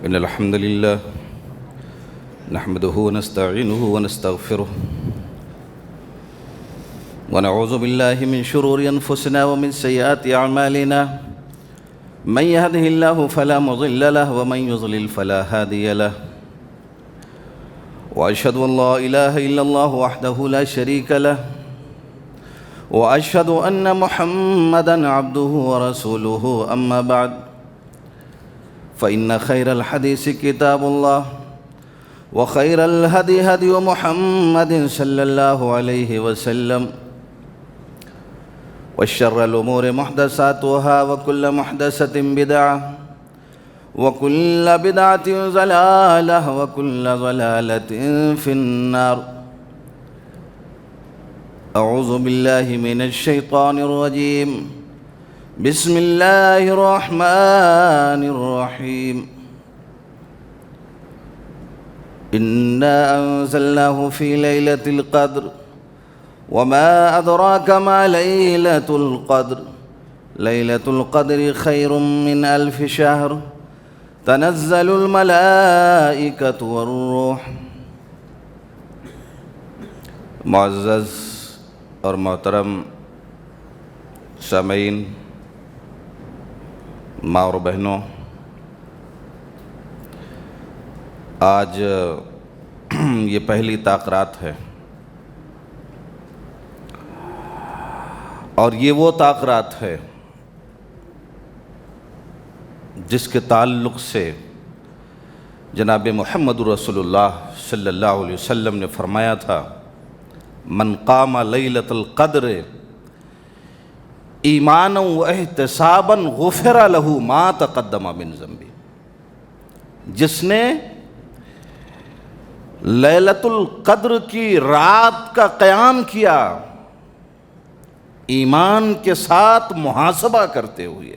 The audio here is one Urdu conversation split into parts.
إن الحمد لله نحمده ونستعينه ونستغفره ونعوذ بالله من شرور أنفسنا ومن سيئات أعمالنا من يهده الله فلا مضل له ومن يضلل فلا هادي له وأشهد أن لا إله إلا الله وحده لا شريك له وأشهد أن محمدًا عبده ورسوله أما بعد فإن خير الحديث كتاب الله وخير الهدي هدي محمد صلى الله عليه وسلم وشر الأمور محدثاتها وكل محدثة بدعة وكل بدعة ضلالة وكل ضلالة في النار. أعوذ بالله من الشيطان الرجيم. بسم الله الرحمن الرحيم. إنا أنزلناه في ليلة القدر وما أدراك ما ليلة القدر. ليلة القدر خير من 1000 شهر تنزل الملائكة والروح. معزز اور محترم سامعین، ماں اور بہنوں، آج یہ پہلی تاخرات ہے اور یہ وہ تاخرات ہے جس کے تعلق سے جناب محمد رسول اللہ صلی اللہ علیہ وسلم نے فرمایا تھا، من قام لیلۃ القدر ایمانا و احتسابا غفر لہ ما تقدم من ذنبہ. جس نے لیلۃ القدر کی رات کا قیام کیا ایمان کے ساتھ محاسبہ کرتے ہوئے،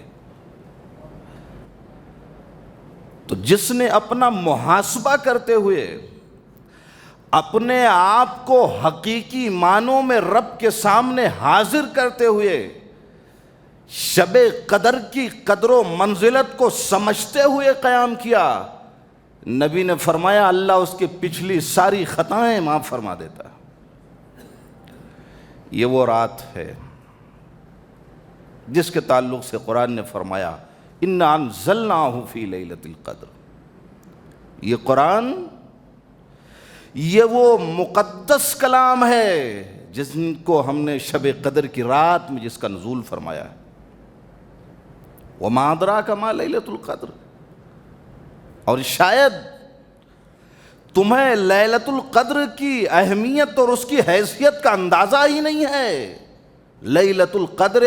تو جس نے اپنا محاسبہ کرتے ہوئے اپنے آپ کو حقیقی معنوں میں رب کے سامنے حاضر کرتے ہوئے شب قدر کی قدر و منزلت کو سمجھتے ہوئے قیام کیا، نبی نے فرمایا اللہ اس کی پچھلی ساری خطائیں معاف فرما دیتا. یہ وہ رات ہے جس کے تعلق سے قرآن نے فرمایا انا انزلناہ فی لیلۃ القدر. یہ قرآن، یہ وہ مقدس کلام ہے جس کو ہم نے شب قدر کی رات میں جس کا نزول فرمایا ہے. وما ادراک ما لیلۃ القدر. اور شاید تمہیں لیلۃ القدر کی اہمیت اور اس کی حیثیت کا اندازہ ہی نہیں ہے. لیلۃ القدر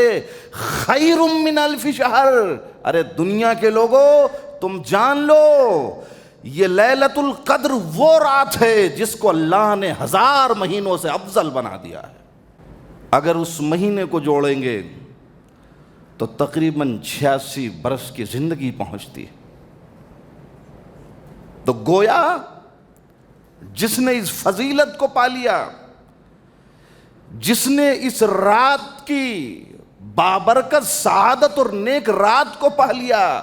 خیر من 1000 شہر. ارے دنیا کے لوگوں، تم جان لو یہ لیلۃ القدر وہ رات ہے جس کو اللہ نے 1000 مہینوں سے افضل بنا دیا ہے. اگر اس مہینے کو جوڑیں گے تو تقریباً 86 برس کی زندگی پہنچتی ہے. تو گویا جس نے اس فضیلت کو پا لیا، جس نے اس رات کی بابرکت سعادت اور نیک رات کو پا لیا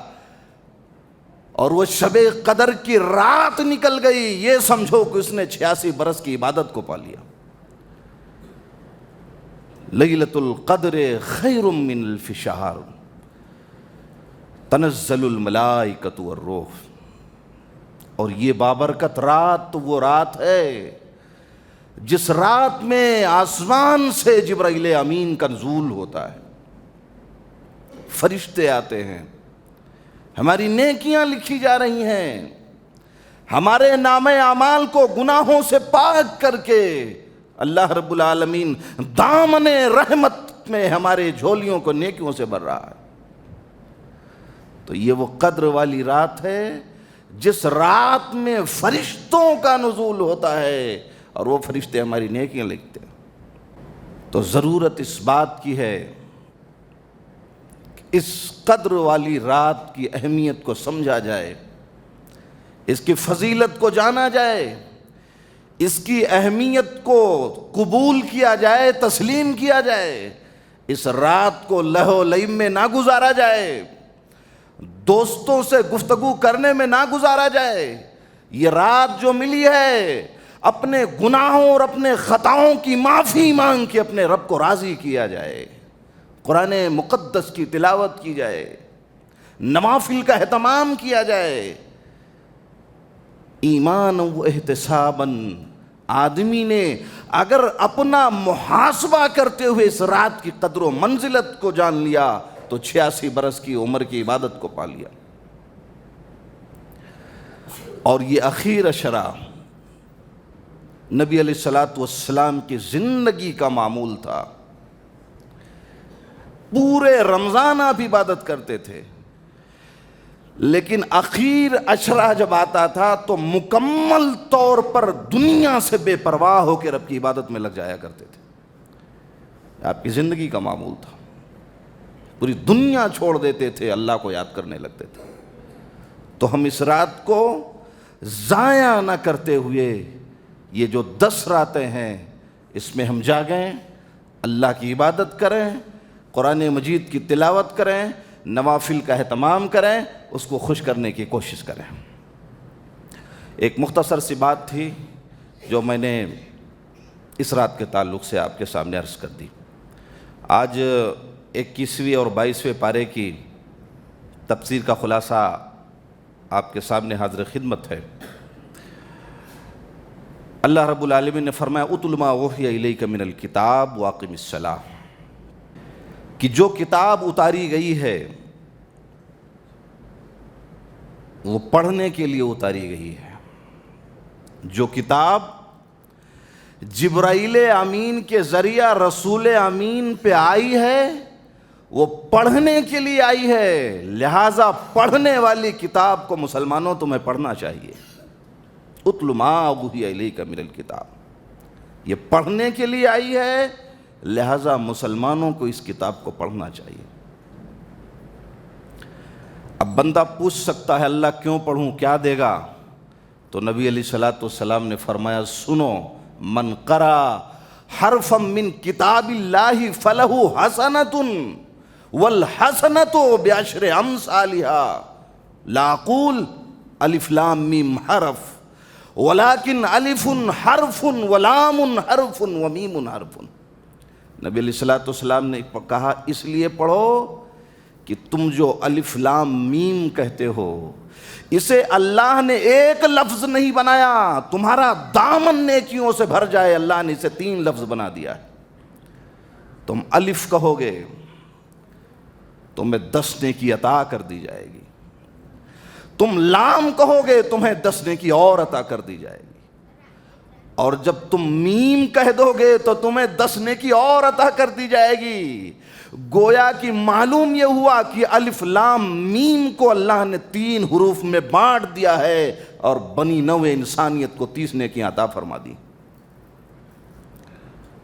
اور وہ شب قدر کی رات نکل گئی، یہ سمجھو کہ اس نے 86 برس کی عبادت کو پا لیا. لیلۃ القدر خیر من 1000 شہر تنزل الملائکۃ والروح. اور یہ بابرکت رات تو وہ رات ہے جس رات میں آسمان سے جبرائیل امین کا نزول ہوتا ہے، فرشتے آتے ہیں، ہماری نیکیاں لکھی جا رہی ہیں، ہمارے نام اعمال کو گناہوں سے پاک کر کے اللہ رب العالمین دامن رحمت میں ہمارے جھولیوں کو نیکیوں سے بھر رہا ہے. تو یہ وہ قدر والی رات ہے جس رات میں فرشتوں کا نزول ہوتا ہے اور وہ فرشتے ہماری نیکیاں لکھتے ہیں. تو ضرورت اس بات کی ہے کہ اس قدر والی رات کی اہمیت کو سمجھا جائے، اس کی فضیلت کو جانا جائے، اس کی اہمیت کو قبول کیا جائے، تسلیم کیا جائے. اس رات کو لہو لعب میں نہ گزارا جائے دوستوں سے گفتگو کرنے میں نہ گزارا جائے. یہ رات جو ملی ہے اپنے گناہوں اور اپنے خطاؤں کی معافی مانگ کے اپنے رب کو راضی کیا جائے, قرآن مقدس کی تلاوت کی جائے, نوافل کا اہتمام کیا جائے. ایمان و احتساباً آدمی نے اگر اپنا محاسبہ کرتے ہوئے اس رات کی قدر و منزلت کو جان لیا تو 86 برس کی عمر کی عبادت کو پا لیا. اور یہ اخیر عشرہ نبی علیہ الصلوۃ والسلام کی زندگی کا معمول تھا. پورے رمضان آپ عبادت کرتے تھے, لیکن اخیر عشرہ جب آتا تھا تو مکمل طور پر دنیا سے بے پرواہ ہو کے رب کی عبادت میں لگ جایا کرتے تھے. آپ کی زندگی کا معمول تھا, پوری دنیا چھوڑ دیتے تھے, اللہ کو یاد کرنے لگتے تھے. تو ہم اس رات کو ضائع نہ کرتے ہوئے یہ جو 10 راتیں ہیں اس میں ہم جاگیں, اللہ کی عبادت کریں, قرآن مجید کی تلاوت کریں, نوافل کا اہتمام کریں, اس کو خوش کرنے کی کوشش کریں. ایک مختصر سی بات تھی جو میں نے اس رات کے تعلق سے آپ کے سامنے عرض کر دی. آج 21ویں اور 22ویں پارے کی تفسیر کا خلاصہ آپ کے سامنے حاضر خدمت ہے. اللہ رب العالمین نے فرمایا اتل ما اوحی الیک من الکتاب واقم الصلاۃ, کہ جو کتاب اتاری گئی ہے وہ پڑھنے کے لیے اتاری گئی ہے. جو کتاب جبرائیل امین کے ذریعہ رسول امین پہ آئی ہے وہ پڑھنے کے لیے آئی ہے, لہٰذا پڑھنے والی کتاب کو مسلمانوں تمہیں پڑھنا چاہیے. اتل ما اوحی الیک من الکتاب, یہ پڑھنے کے لیے آئی ہے, لہٰذا مسلمانوں کو اس کتاب کو پڑھنا چاہیے. اب بندہ پوچھ سکتا ہے اللہ کیوں پڑھوں, کیا دے گا؟ تو نبی علیہ الصلوۃ والسلام نے فرمایا سنو, من قرأ حرفا من کتاب اللہ فلہ حسنۃ والحسنۃ بعشر امثالها, لا اقول الف لام میم حرف ولكن الف حرف ولام حرف ومیم حرف. نبی علیہ الصلوۃ والسلام نے کہا اس لیے پڑھو کہ تم جو الف لام میم کہتے ہو اسے اللہ نے ایک لفظ نہیں بنایا, تمہارا دامن نیکیوں سے بھر جائے, اللہ نے اسے 3 لفظ بنا دیا ہے. تم الف کہو گے تمہیں 10 نیکی عطا کر دی جائے گی, تم لام کہو گے تمہیں 10 نیکی اور عطا کر دی جائے گی, اور جب تم میم کہہ دو گے تو تمہیں 10 نیکی اور عطا کر دی جائے گی. گویا کہ معلوم یہ ہوا کہ الف لام میم کو اللہ نے 3 حروف میں بانٹ دیا ہے اور بنی نوع انسانیت کو 30 نیکیاں عطا فرما دی.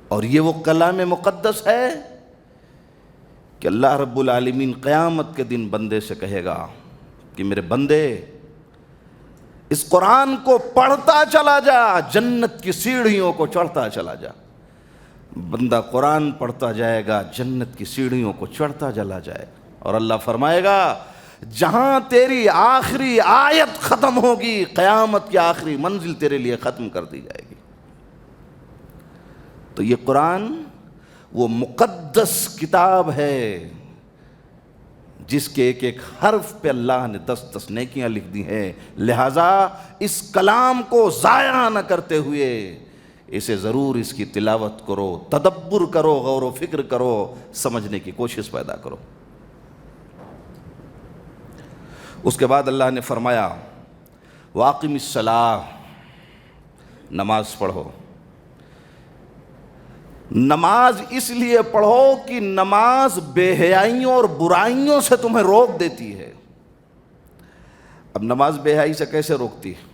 اور یہ وہ کلام مقدس ہے کہ اللہ رب العالمین قیامت کے دن بندے سے کہے گا کہ میرے بندے اس قرآن کو پڑھتا چلا جا, جنت کی سیڑھیوں کو چڑھتا چلا جا. بندہ قرآن پڑھتا جائے گا, جنت کی سیڑھیوں کو چڑھتا چلا جائے گا, اور اللہ فرمائے گا جہاں تیری آخری آیت ختم ہوگی قیامت کی آخری منزل تیرے لیے ختم کر دی جائے گی. تو یہ قرآن وہ مقدس کتاب ہے جس کے ایک ایک حرف پہ اللہ نے 10 نیکیاں لکھ دی ہیں. لہٰذا اس کلام کو ضائع نہ کرتے ہوئے اسے ضرور اس کی تلاوت کرو, تدبر کرو, غور و فکر کرو, سمجھنے کی کوشش پیدا کرو. اس کے بعد اللہ نے فرمایا واقم الصلاۃ, نماز پڑھو. نماز اس لیے پڑھو کہ نماز بے حیائیوں اور برائیوں سے تمہیں روک دیتی ہے. اب نماز بے حیائی سے کیسے روکتی ہے؟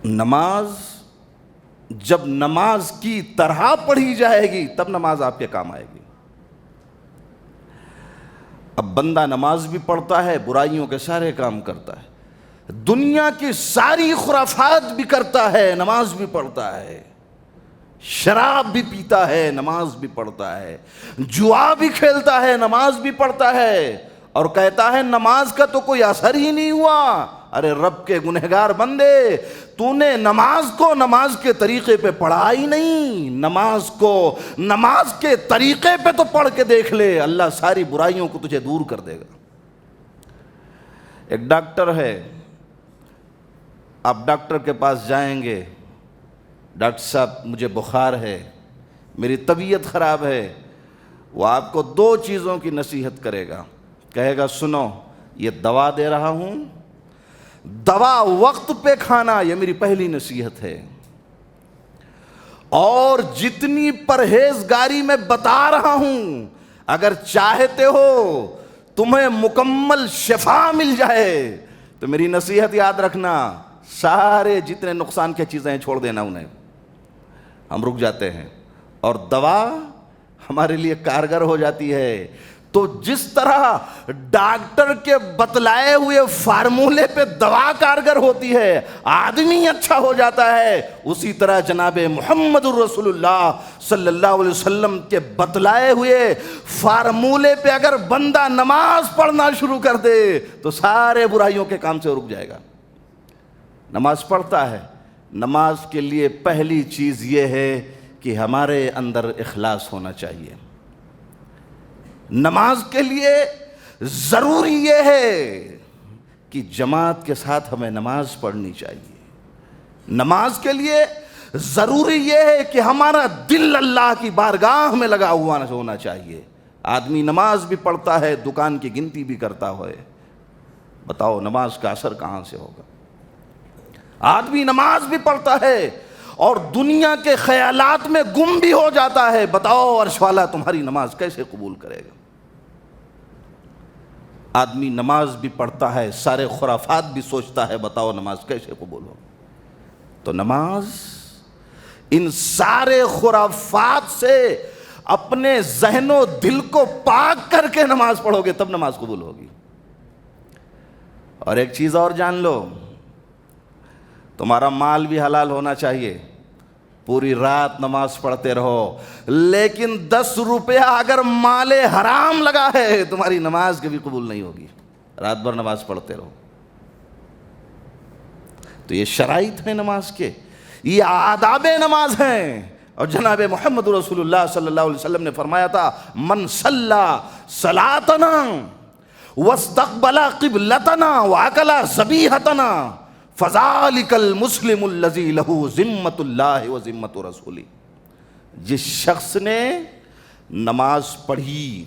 نماز جب نماز کی طرح پڑھی جائے گی تب نماز آپ کے کام آئے گی. اب بندہ نماز بھی پڑھتا ہے, برائیوں کے سارے کام کرتا ہے, دنیا کی ساری خرافات بھی کرتا ہے, نماز بھی پڑھتا ہے, شراب بھی پیتا ہے نماز بھی پڑھتا ہے، جوا بھی کھیلتا ہے نماز بھی پڑھتا ہے، اور کہتا ہے نماز کا تو کوئی اثر ہی نہیں ہوا۔ ارے رب کے گنہگار بندے، تو نے نماز کو نماز کے طریقے پہ پڑھا ہی نہیں۔ نماز کو نماز کے طریقے پہ تو پڑھ کے دیکھ لے، اللہ ساری برائیوں کو تجھے دور کر دے گا۔ ایک ڈاکٹر ہے، آپ ڈاکٹر کے پاس جائیں گے، ڈاکٹر صاحب مجھے بخار ہے، میری طبیعت خراب ہے، وہ آپ کو دو چیزوں کی نصیحت کرے گا، کہے گا سنو یہ دوا دے رہا ہوں، دوا وقت پہ کھانا، یہ میری پہلی نصیحت ہے، اور جتنی پرہیزگاری میں بتا رہا ہوں اگر چاہتے ہو تمہیں مکمل شفا مل جائے تو میری نصیحت یاد رکھنا، سارے جتنے نقصان کی چیزیں چھوڑ دینا انہیں۔ ہم رک جاتے ہیں اور دوا ہمارے لیے کارگر ہو جاتی ہے۔ تو جس طرح ڈاکٹر کے بتلائے ہوئے فارمولے پہ دوا کارگر ہوتی ہے، آدمی اچھا ہو جاتا ہے، اسی طرح جناب محمد الرسول اللہ صلی اللہ علیہ وسلم کے بتلائے ہوئے فارمولے پہ اگر بندہ نماز پڑھنا شروع کر دے تو سارے برائیوں کے کام سے رک جائے گا۔ نماز پڑھتا ہے، نماز کے لیے پہلی چیز یہ ہے کہ ہمارے اندر اخلاص ہونا چاہیے۔ نماز کے لیے ضروری یہ ہے کہ جماعت کے ساتھ ہمیں نماز پڑھنی چاہیے۔ نماز کے لیے ضروری یہ ہے کہ ہمارا دل اللہ کی بارگاہ میں لگا ہوا ہونا چاہیے۔ آدمی نماز بھی پڑھتا ہے، دکان کی گنتی بھی کرتا ہے، بتاؤ نماز کا اثر کہاں سے ہوگا؟ آدمی نماز بھی پڑھتا ہے اور دنیا کے خیالات میں گم بھی ہو جاتا ہے، بتاؤ عرش والا تمہاری نماز کیسے قبول کرے گا؟ آدمی نماز بھی پڑھتا ہے، سارے خرافات بھی سوچتا ہے، بتاؤ نماز کیسے قبول ہو؟ تو نماز، ان سارے خرافات سے اپنے ذہن و دل کو پاک کر کے نماز پڑھو گے تب نماز قبول ہوگی۔ اور ایک چیز اور جان لو، تمہارا مال بھی حلال ہونا چاہیے، پوری رات نماز پڑھتے رہو، لیکن 10 روپیہ اگر مال حرام لگا ہے تمہاری نماز کبھی قبول نہیں ہوگی۔ رات بھر نماز پڑھتے رہو۔ تو یہ شرائط ہیں نماز کے، یہ آداب نماز ہیں۔ اور جناب محمد رسول اللہ صلی اللہ علیہ وسلم نے فرمایا تھا، من صلی صلاتنا واستقبل قبلتنا واکل ذبیحتنا فذلک المسلم الذی لہ ذمۃ اللہ و ذمۃ رسولہ۔ جس شخص نے نماز پڑھی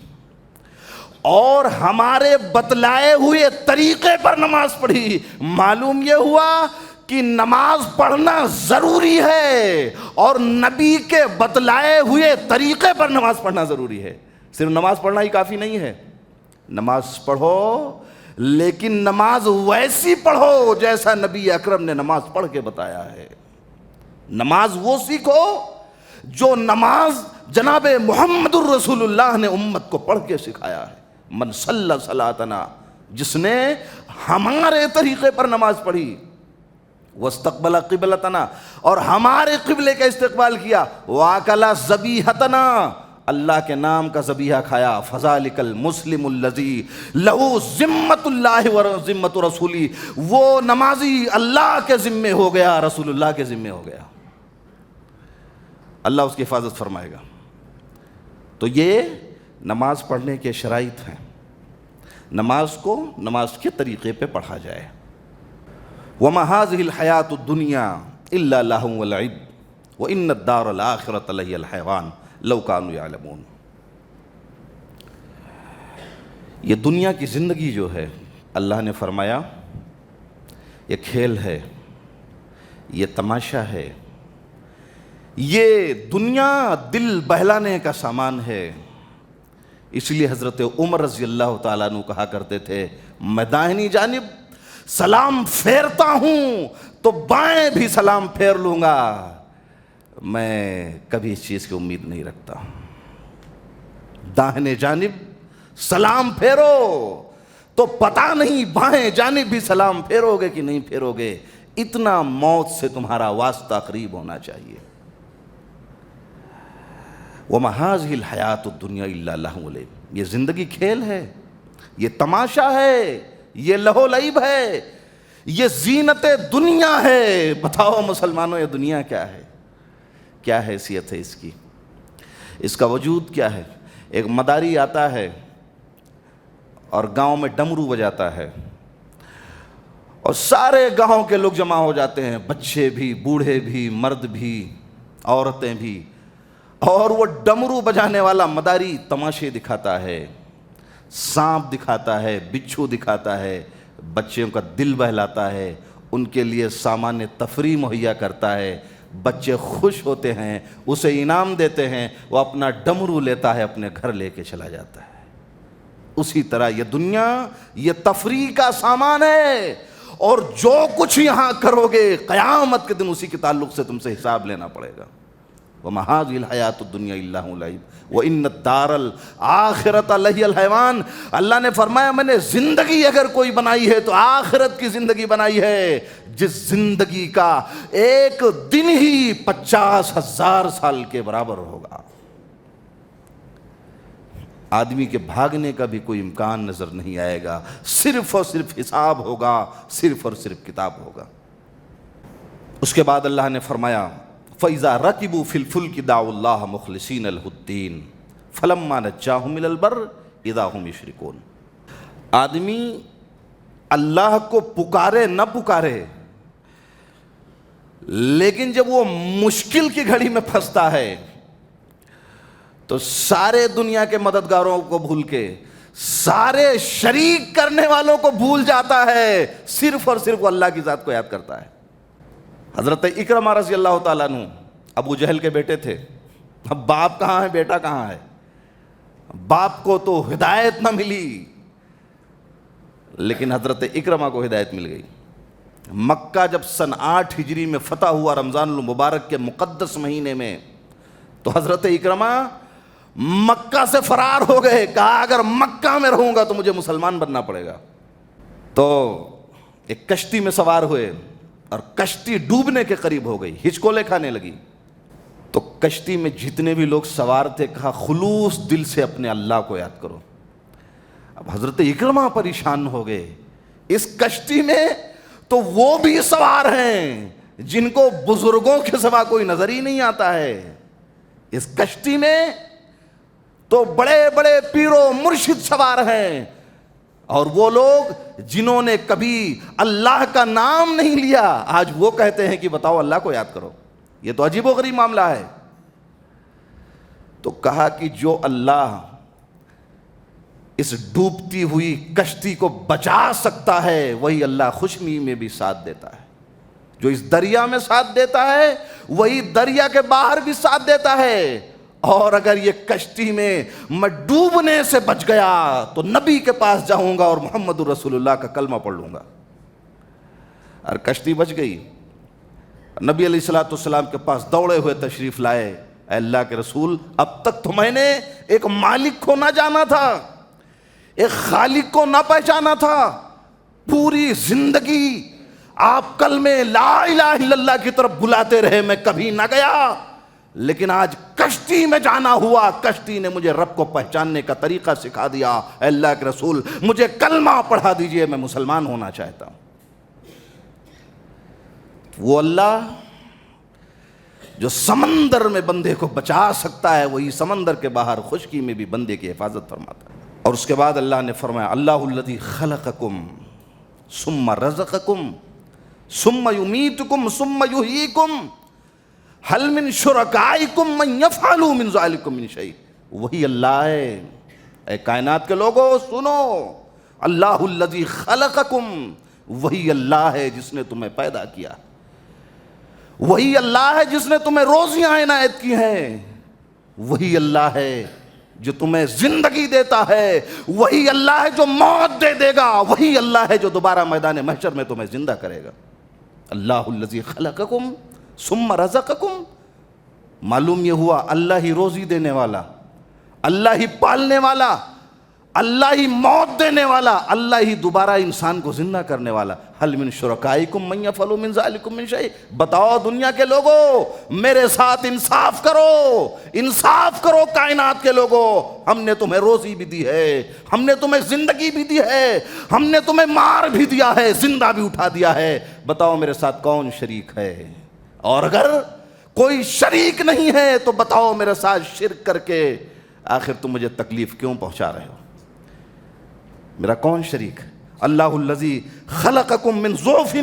اور ہمارے بتلائے ہوئے طریقے پر نماز پڑھی، معلوم یہ ہوا کہ نماز پڑھنا ضروری ہے اور نبی کے بتلائے ہوئے طریقے پر نماز پڑھنا ضروری ہے۔ صرف نماز پڑھنا ہی کافی نہیں ہے، نماز پڑھو لیکن نماز ویسی پڑھو جیسا نبی اکرم نے نماز پڑھ کے بتایا ہے۔ نماز وہ سیکھو جو نماز جناب محمد الرسول اللہ نے امت کو پڑھ کے سکھایا ہے۔ من صلی صلاتنا، جس نے ہمارے طریقے پر نماز پڑھی، واستقبل قبلتنا، اور ہمارے قبلے کا استقبال کیا، واکل ذبیحتنا، اللہ کے نام کا ذبیحہ کھایا، فذلک المسلم الذی لہ ذمۃ اللہ و ذمۃ رسولہ، وہ نمازی اللہ کے ذمے ہو گیا، رسول اللہ کے ذمے ہو گیا، اللہ اس کی حفاظت فرمائے گا۔ تو یہ نماز پڑھنے کے شرائط ہیں۔ نماز کو نماز کے طریقے پہ پڑھا جائے۔ وَمَا هَٰذِهِ الْحَيَاةُ الدُّنْيَا إِلَّا لَهْوٌ وَلَعِبٌ وَإِنَّ الدَّارَ الْآخِرَةَ لَهِيَ الْحَيَوَانُ لَوْ كَانُوا يَعْلَمُونَ۔ یہ دنیا کی زندگی جو ہے، اللہ نے فرمایا یہ کھیل ہے، یہ تماشا ہے، یہ دنیا دل بہلانے کا سامان ہے۔ اس لیے حضرت عمر رضی اللہ تعالیٰ عنہ کہا کرتے تھے، میں داہنی جانب سلام پھیرتا ہوں تو بائیں بھی سلام پھیر لوں گا، میں کبھی اس چیز کی امید نہیں رکھتا۔ داہنے جانب سلام پھیرو تو پتہ نہیں بائیں جانب بھی سلام پھیرو گے کہ نہیں پھیرو گے، اتنا موت سے تمہارا واسطہ قریب ہونا چاہیے۔ وَمَا هَٰذِهِ الْحَيَاةُ الدُّنْيَا إِلَّا لَهْوٌ وَلَعِبٌ، یہ زندگی کھیل ہے، یہ تماشا ہے، یہ لہو لعب ہے، یہ زینت دنیا ہے۔ بتاؤ مسلمانوں یہ دنیا کیا ہے؟ کیا حیثیت ہے اس کی؟ اس کا وجود کیا ہے؟ ایک مداری آتا ہے اور گاؤں میں ڈمرو بجاتا ہے اور سارے گاؤں کے لوگ جمع ہو جاتے ہیں، بچے بھی، بوڑھے بھی، مرد بھی، عورتیں بھی، اور وہ ڈمرو بجانے والا مداری تماشے دکھاتا ہے، سانپ دکھاتا ہے، بچھو دکھاتا ہے، بچوں کا دل بہلاتا ہے، ان کے لیے سامان تفریح مہیا کرتا ہے، بچے خوش ہوتے ہیں، اسے انعام دیتے ہیں، وہ اپنا ڈمرو لیتا ہے، اپنے گھر لے کے چلا جاتا ہے۔ اسی طرح یہ دنیا یہ تفریح کا سامان ہے، اور جو کچھ یہاں کرو گے قیامت کے دن اسی کے تعلق سے تم سے حساب لینا پڑے گا۔ وَمَا هَٰذِهِ الْحَيَاةُ الدُّنْيَا إِلَّا لَهْوٌ وَلَعِبٌ وَإِنَّ الدَّارَ الْآخِرَةَ لَهِيَ الْحَيَوَانُ، اللہ نے فرمایا میں نے زندگی اگر کوئی بنائی ہے تو آخرت کی زندگی بنائی ہے، جس زندگی کا ایک دن ہی 50,000 سال کے برابر ہوگا۔ آدمی کے بھاگنے کا بھی کوئی امکان نظر نہیں آئے گا، صرف اور صرف حساب ہوگا، صرف اور صرف کتاب ہوگا۔ اس کے بعد اللہ نے فرمایا فَإِذَا رَكِبُوا فِي الْفُلْكِ دَعُوا اللَّهَ مُخْلِصِينَ لَهُ الدِّينَ فَلَمَّا نَجَّاهُمْ إِلَى الْبَرِّ إِذَا هُمْ يُشْرِكُونَ۔ آدمی اللہ کو پکارے نہ پکارے، لیکن جب وہ مشکل کی گھڑی میں پھنستا ہے تو سارے دنیا کے مددگاروں کو بھول کے، سارے شریک کرنے والوں کو بھول جاتا ہے، صرف اور صرف وہ اللہ کی ذات کو یاد کرتا ہے۔ حضرت اکرمہ رضی اللہ تعالیٰ عنہ ابو جہل کے بیٹے تھے۔ اب باپ کہاں ہے، بیٹا کہاں ہے؟ باپ کو تو ہدایت نہ ملی، لیکن حضرت اکرمہ کو ہدایت مل گئی۔ مکہ جب سن 8 ہجری میں فتح ہوا رمضان المبارک کے مقدس مہینے میں، تو حضرت اکرمہ مکہ سے فرار ہو گئے، کہا اگر مکہ میں رہوں گا تو مجھے مسلمان بننا پڑے گا۔ تو ایک کشتی میں سوار ہوئے اور کشتی ڈوبنے کے قریب ہو گئی، ہچکولے کھانے لگی۔ تو کشتی میں جتنے بھی لوگ سوار تھے کہا خلوص دل سے اپنے اللہ کو یاد کرو۔ اب حضرت اکرمہ پریشان ہو گئے، اس کشتی میں تو وہ بھی سوار ہیں جن کو بزرگوں کے سوا کوئی نظر ہی نہیں آتا ہے، اس کشتی میں تو بڑے بڑے پیر و مرشد سوار ہیں، اور وہ لوگ جنہوں نے کبھی اللہ کا نام نہیں لیا آج وہ کہتے ہیں کہ بتاؤ اللہ کو یاد کرو۔ یہ تو عجیب و غریب معاملہ ہے۔ تو کہا کہ جو اللہ اس ڈوبتی ہوئی کشتی کو بچا سکتا ہے وہی اللہ خوشمی میں بھی ساتھ دیتا ہے، جو اس دریا میں ساتھ دیتا ہے وہی دریا کے باہر بھی ساتھ دیتا ہے، اور اگر یہ کشتی میں ڈوبنے سے بچ گیا تو نبی کے پاس جاؤں گا اور محمد رسول اللہ کا کلمہ پڑھ لوں گا۔ اور کشتی بچ گئی، نبی علیہ السلام کے پاس دوڑے ہوئے تشریف لائے، اے اللہ کے رسول اب تک تو میں نے ایک مالک کو نہ جانا تھا، ایک خالق کو نہ پہچانا تھا، پوری زندگی آپ کلمہ لا الہ الا اللہ کی طرف بلاتے رہے، میں کبھی نہ گیا، لیکن آج کشتی میں جانا ہوا، کشتی نے مجھے رب کو پہچاننے کا طریقہ سکھا دیا، اے اللہ کے رسول مجھے کلمہ پڑھا دیجئے، میں مسلمان ہونا چاہتا ہوں۔ وہ اللہ جو سمندر میں بندے کو بچا سکتا ہے وہی سمندر کے باہر خشکی میں بھی بندے کی حفاظت فرماتا ہے۔ اور اس کے بعد اللہ نے فرمایا اللہ الذی خلقکم ثم رزقکم ثم یمیتکم ثم یحییکم هل من شرکائکم من یفعل من ذلکم من شیء، وہی اللہ ہے۔ اے کائنات کے لوگوں سنو، اللہ الذی خلقکم، وہی اللہ ہے جس نے تمہیں پیدا کیا، وہی اللہ ہے جس نے تمہیں روزیاں عنایت کی ہیں، وہی اللہ ہے جو تمہیں زندگی دیتا ہے، وہی اللہ ہے جو موت دے دے گا، وہی اللہ ہے جو دوبارہ میدان محشر میں تمہیں زندہ کرے گا۔ اللہ الذی خلقکم ثم رزقکم، معلوم یہ ہوا اللہ ہی روزی دینے والا، اللہ ہی پالنے والا، اللہ ہی موت دینے والا، اللہ ہی دوبارہ انسان کو زندہ کرنے والا. حل من شرکائکم من یفعل من ذلکم من شیء. بتاؤ دنیا کے لوگوں، میرے ساتھ انصاف کرو، انصاف کرو کائنات کے لوگوں. ہم نے تمہیں روزی بھی دی ہے، ہم نے تمہیں زندگی بھی دی ہے، ہم نے تمہیں مار بھی دیا ہے، زندہ بھی اٹھا دیا ہے. بتاؤ میرے ساتھ کون شریک ہے؟ اور اگر کوئی شریک نہیں ہے تو بتاؤ میرے ساتھ شرک کر کے آخر تم مجھے تکلیف کیوں پہنچا رہے ہو؟ میرا کون شریک ہے؟ اللہ الذی خلقکم من ضعف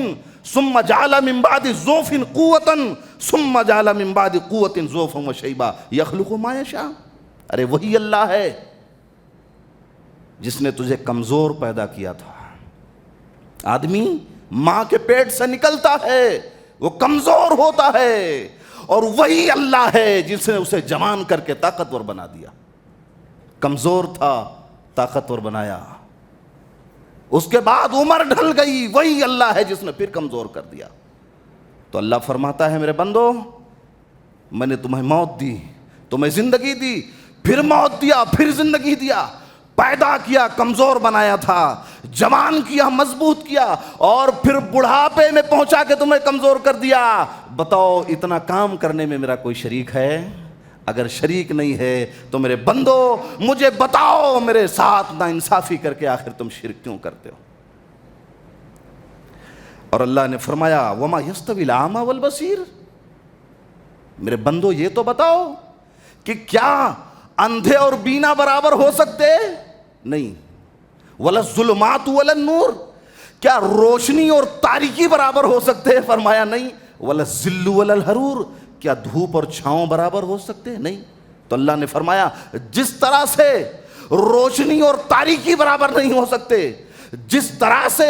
ثم جعل من بعد ضعف قوة ثم جعل من بعد قوة ضعفا وشیبا یخلق ما یشاء. ارے وہی اللہ ہے جس نے تجھے کمزور پیدا کیا تھا. آدمی ماں کے پیٹ سے نکلتا ہے وہ کمزور ہوتا ہے، اور وہی اللہ ہے جس نے اسے جوان کر کے طاقتور بنا دیا. کمزور تھا، طاقتور بنایا. اس کے بعد عمر ڈھل گئی، وہی اللہ ہے جس نے پھر کمزور کر دیا. تو اللہ فرماتا ہے میرے بندو، میں نے تمہیں موت دی، تمہیں زندگی دی، پھر موت دیا، پھر زندگی دیا. پیدا کیا کمزور بنایا تھا، جوان کیا مضبوط کیا، اور پھر بڑھاپے میں پہنچا کے تمہیں کمزور کر دیا. بتاؤ اتنا کام کرنے میں میرا کوئی شریک ہے؟ اگر شریک نہیں ہے تو میرے بندو مجھے بتاؤ، میرے ساتھ نا انصافی کر کے آخر تم شرک کیوں کرتے ہو؟ اور اللہ نے فرمایا وما یستوی الاعمی والبصیر. میرے بندو یہ تو بتاؤ کہ کیا اندھے اور بینا برابر ہو سکتے؟ نہیں. ولا الظلمات ولا النور. کیا روشنی اور تاریکی برابر ہو سکتے؟ فرمایا نہیں. ولا الظل ولا الحرور. کیا دھوپ اور چھاؤں برابر ہو سکتے؟ نہیں. تو اللہ نے فرمایا جس طرح سے روشنی اور تاریکی برابر نہیں ہو سکتے، جس طرح سے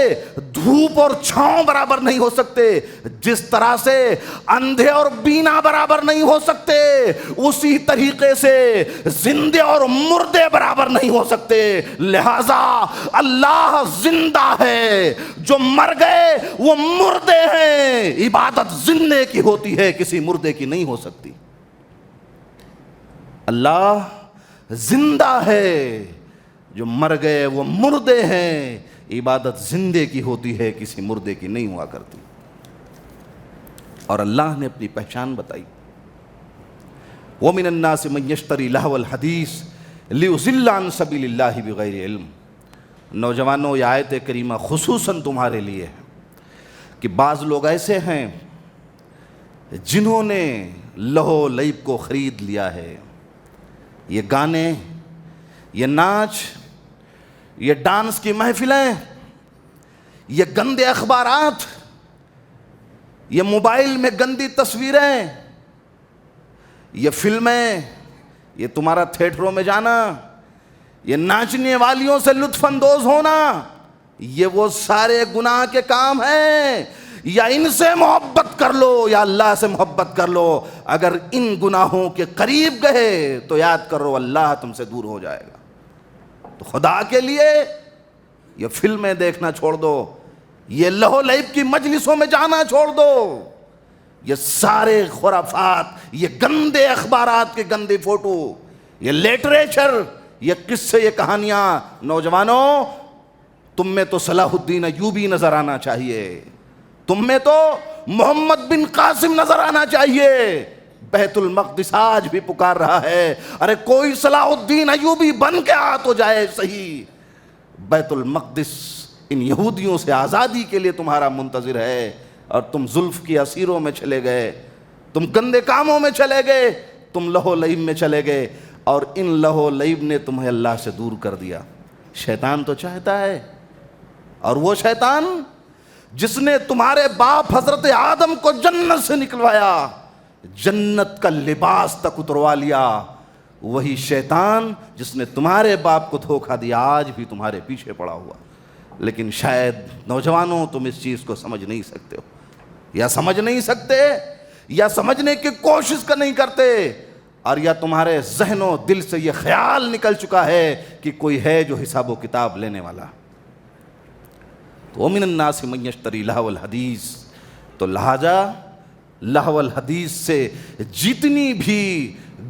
دھوپ اور چھاؤں برابر نہیں ہو سکتے، جس طرح سے اندھے اور بینا برابر نہیں ہو سکتے، اسی طریقے سے زندے اور مردے برابر نہیں ہو سکتے. لہذا اللہ زندہ ہے، جو مر گئے وہ مردے ہیں. عبادت زندے کی ہوتی ہے، کسی مردے کی نہیں ہو سکتی. اللہ زندہ ہے، جو مر گئے وہ مردے ہیں. عبادت زندے کی ہوتی ہے، کسی مردے کی نہیں ہوا کرتی. اور اللہ نے اپنی پہچان بتائی. وَمِنَ النَّاسِ مَن يَشْتَرِي لَهْوَ الْحَدِيثِ لِيُضِلَّ عَن سَبِيلِ اللَّهِ بِغَيْرِ علم. نوجوانوں یہ آیت کریمہ خصوصاً تمہارے لیے ہے کہ بعض لوگ ایسے ہیں جنہوں نے لہو لعب کو خرید لیا ہے. یہ گانے، یہ ناچ، یہ ڈانس کی محفلیں، یہ گندے اخبارات، یہ موبائل میں گندی تصویریں، یہ فلمیں، یہ تمہارا تھیٹروں میں جانا، یہ ناچنے والیوں سے لطف اندوز ہونا، یہ وہ سارے گناہ کے کام ہیں. یا ان سے محبت کر لو یا اللہ سے محبت کر لو. اگر ان گناہوں کے قریب گئے تو یاد کرو اللہ تم سے دور ہو جائے گا. تو خدا کے لیے یہ فلمیں دیکھنا چھوڑ دو، یہ لہو لعب کی مجلسوں میں جانا چھوڑ دو، یہ سارے خرافات، یہ گندے اخبارات کے گندے فوٹو، یہ لٹریچر، یہ قصے، یہ کہانیاں. نوجوانوں تم میں تو صلاح الدین ایوبی نظر آنا چاہیے، تم میں تو محمد بن قاسم نظر آنا چاہیے. بیت المقدس آج بھی پکار رہا ہے. ارے کوئی صلاح الدین ایوبی بن کے آ تو جائے صحیح. بیت المقدس ان یہودیوں سے آزادی کے لیے تمہارا منتظر ہے، اور تم زلف کی اسیروں میں چلے گئے، تم گندے کاموں میں چلے گئے، تم لہو لعب میں چلے گئے، اور ان لہو لعب نے تمہیں اللہ سے دور کر دیا. شیطان تو چاہتا ہے، اور وہ شیطان جس نے تمہارے باپ حضرت آدم کو جنت سے نکلوایا، جنت کا لباس تک اتروا لیا، وہی شیطان جس نے تمہارے باپ کو دھوکہ دیا آج بھی تمہارے پیچھے پڑا ہوا. لیکن شاید نوجوانوں تم اس چیز کو سمجھ نہیں سکتے ہو، یا سمجھ نہیں سکتے، یا سمجھنے کی کوشش کا نہیں کرتے، اور یا تمہارے ذہن و دل سے یہ خیال نکل چکا ہے کہ کوئی ہے جو حساب و کتاب لینے والا. وَمِنَ النَّاسِ مَن يَشْتَرِي لَهْوَ الْحَدِيثِ. تو لہذا لہو الحدیث سے جتنی بھی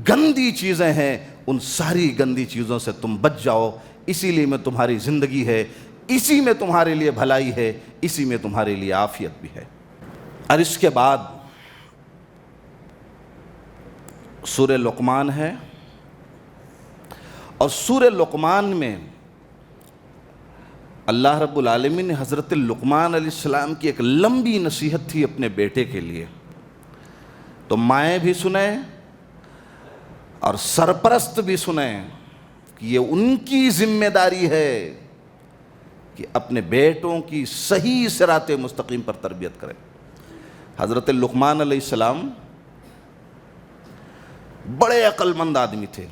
گندی چیزیں ہیں ان ساری گندی چیزوں سے تم بچ جاؤ. اسی لیے میں تمہاری زندگی ہے، اسی میں تمہارے لیے بھلائی ہے، اسی میں تمہارے لیے عافیت بھی ہے۔ اور اس کے بعد سورہ لقمان ہے، اور سورہ لقمان میں اللہ رب العالمین نے حضرت لقمان علیہ السلام کی ایک لمبی نصیحت تھی اپنے بیٹے کے لیے، تو مائیں بھی سنیں اور سرپرست بھی سنیں کہ یہ ان کی ذمہ داری ہے کہ اپنے بیٹوں کی صحیح صراط مستقیم پر تربیت کریں۔ حضرت لقمان علیہ السلام بڑے عقل مند آدمی تھے،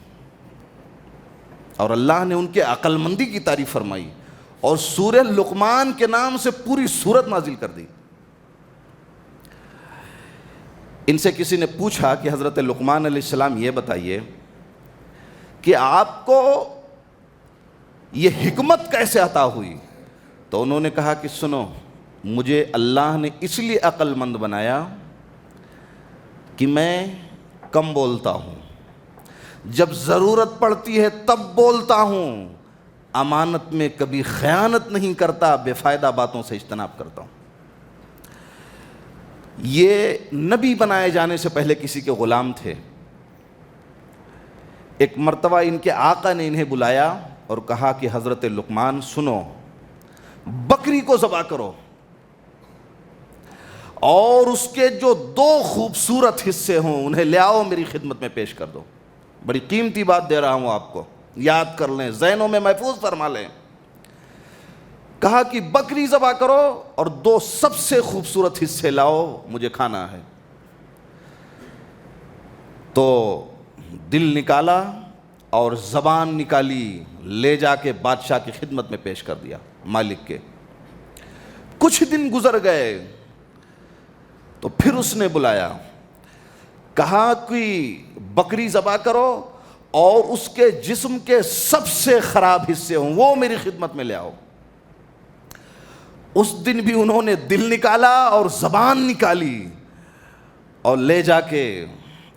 اور اللہ نے ان کے عقل مندی کی تعریف فرمائی، اور سورہ لقمان کے نام سے پوری سورت نازل کر دی۔ ان سے کسی نے پوچھا کہ حضرت لقمان علیہ السلام یہ بتائیے کہ آپ کو یہ حکمت کیسے عطا ہوئی؟ تو انہوں نے کہا کہ سنو، مجھے اللہ نے اس لیے عقل مند بنایا کہ میں کم بولتا ہوں، جب ضرورت پڑتی ہے تب بولتا ہوں، امانت میں کبھی خیانت نہیں کرتا، بے فائدہ باتوں سے اجتناب کرتا ہوں۔ یہ نبی بنائے جانے سے پہلے کسی کے غلام تھے۔ ایک مرتبہ ان کے آقا نے انہیں بلایا اور کہا کہ حضرت لقمان سنو، بکری کو ذبح کرو اور اس کے جو 2 خوبصورت حصے ہوں انہیں لے آؤ، میری خدمت میں پیش کر دو۔ بڑی قیمتی بات دے رہا ہوں آپ کو، یاد کر لیں، ذہنوں میں محفوظ فرما لیں۔ کہا کہ بکری ذبح کرو اور 2 سب سے خوبصورت حصے لاؤ، مجھے کھانا ہے۔ تو دل نکالا اور زبان نکالی، لے جا کے بادشاہ کی خدمت میں پیش کر دیا، مالک کے۔ کچھ دن گزر گئے تو پھر اس نے بلایا، کہا کہ بکری ذبح کرو اور اس کے جسم کے سب سے خراب حصے ہوں وہ میری خدمت میں لے آؤ۔ اس دن بھی انہوں نے دل نکالا اور زبان نکالی اور لے جا کے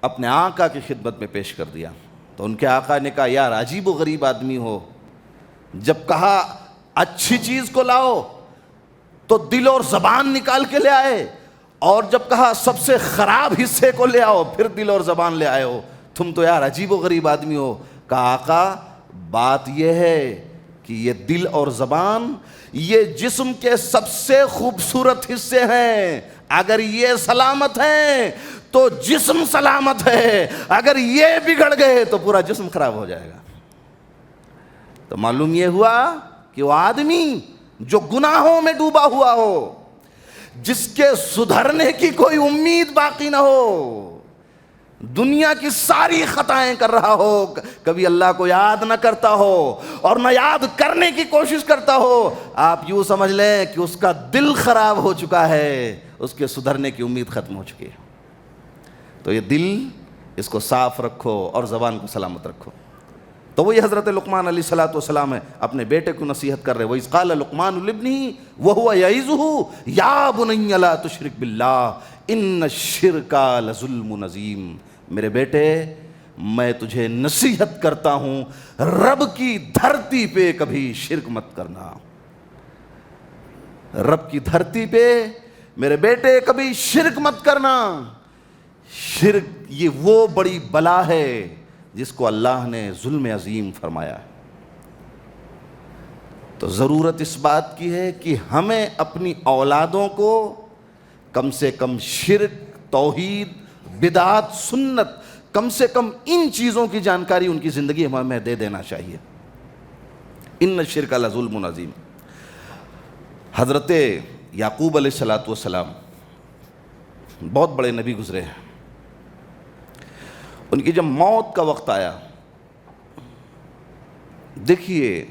اپنے آقا کی خدمت میں پیش کر دیا۔ تو ان کے آقا نے کہا یار عجیب و غریب آدمی ہو، جب کہا اچھی چیز کو لاؤ تو دل اور زبان نکال کے لے آئے، اور جب کہا سب سے خراب حصے کو لے آؤ پھر دل اور زبان لے آئے ہو، تم تو یار عجیب و غریب آدمی ہو۔ کہا آقا بات یہ ہے کہ یہ دل اور زبان یہ جسم کے سب سے خوبصورت حصے ہیں، اگر یہ سلامت ہیں تو جسم سلامت ہے، اگر یہ بگڑ گئے تو پورا جسم خراب ہو جائے گا۔ تو معلوم یہ ہوا کہ وہ آدمی جو گناہوں میں ڈوبا ہوا ہو، جس کے سدھرنے کی کوئی امید باقی نہ ہو، دنیا کی ساری خطائیں کر رہا ہو، کبھی اللہ کو یاد نہ کرتا ہو اور نہ یاد کرنے کی کوشش کرتا ہو، آپ یوں سمجھ لیں کہ اس کا دل خراب ہو چکا ہے، اس کے سدھرنے کی امید ختم ہو چکی ہے۔ تو یہ دل، اس کو صاف رکھو اور زبان کو سلامت رکھو۔ تو وہی حضرت لقمان علیہ السلام ہے، اپنے بیٹے کو نصیحت کر رہے، وَإِذْ قَالَ لُقْمَانُ لِابْنِهِ وَهُوَ يَعِظُهُ يَا بُنَيَّ لَا تُشْرِكْ بِاللَّهِ إِنَّ الشِّرْكَ لَظُلْمٌ عَظِيمٌ۔ میرے بیٹے میں تجھے نصیحت کرتا ہوں، رب کی دھرتی پہ کبھی شرک مت کرنا۔ رب کی دھرتی پہ میرے بیٹے کبھی شرک مت کرنا۔ شرک یہ وہ بڑی بلا ہے جس کو اللہ نے ظلم عظیم فرمایا ہے۔ تو ضرورت اس بات کی ہے کہ ہمیں اپنی اولادوں کو کم سے کم شرک، توحید، بدعات، سنت، کم سے کم ان چیزوں کی جانکاری ان کی زندگی ہمیں دے دینا چاہیے۔ ان الشرک لظلم عظیم۔ حضرت یعقوب علیہ السلام بہت بڑے نبی گزرے ہیں، ان کی جب موت کا وقت آیا، دیکھیے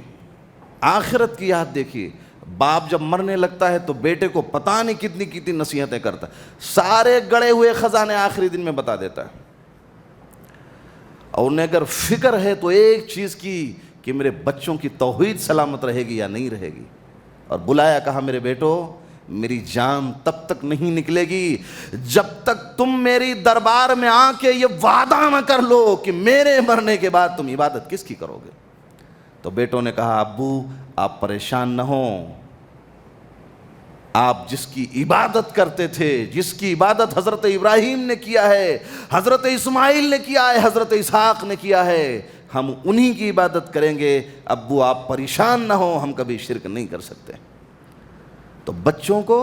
آخرت کی یاد دیکھیے، باپ جب مرنے لگتا ہے تو بیٹے کو پتہ نہیں کتنی کتنی نصیحتیں کرتا ہے، سارے گڑے ہوئے خزانے آخری دن میں بتا دیتا ہے، اور انہیں اگر فکر ہے تو ایک چیز کی کہ میرے بچوں کی توحید سلامت رہے گی یا نہیں رہے گی، اور بلایا، کہا میرے بیٹو میری جان تب تک نہیں نکلے گی جب تک تم میری دربار میں آ کے یہ وعدہ نہ کر لو کہ میرے مرنے کے بعد تم عبادت کس کی کرو گے۔ تو بیٹوں نے کہا ابو آپ پریشان نہ ہوں، آپ جس کی عبادت کرتے تھے، جس کی عبادت حضرت ابراہیم نے کیا ہے، حضرت اسماعیل نے کیا ہے، حضرت اسحاق نے کیا ہے، ہم انہی کی عبادت کریں گے، ابو آپ پریشان نہ ہوں، ہم کبھی شرک نہیں کر سکتے۔ تو بچوں کو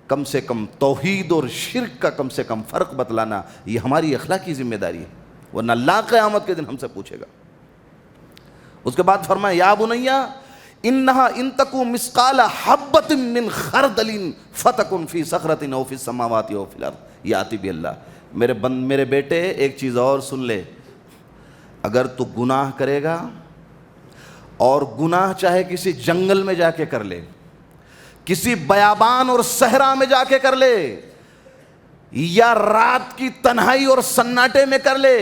کم سے کم توحید اور شرک کا کم سے کم فرق بتلانا یہ ہماری اخلاقی ذمہ داری ہے، ورنہ اللہ قیامت کے دن ہم سے پوچھے گا۔ اس کے بعد فرمایا یا بنیا انہا ان تکو مثقال حبۃ من خردل فتکن فی صخرۃ او فی السماوات او فی الارض یاتی باللہ۔ میرے بیٹے ایک چیز اور سن لے، اگر تو گناہ کرے گا، اور گناہ چاہے کسی جنگل میں جا کے کر لے، کسی بیابان اور صحرا میں جا کے کر لے، یا رات کی تنہائی اور سناٹے میں کر لے،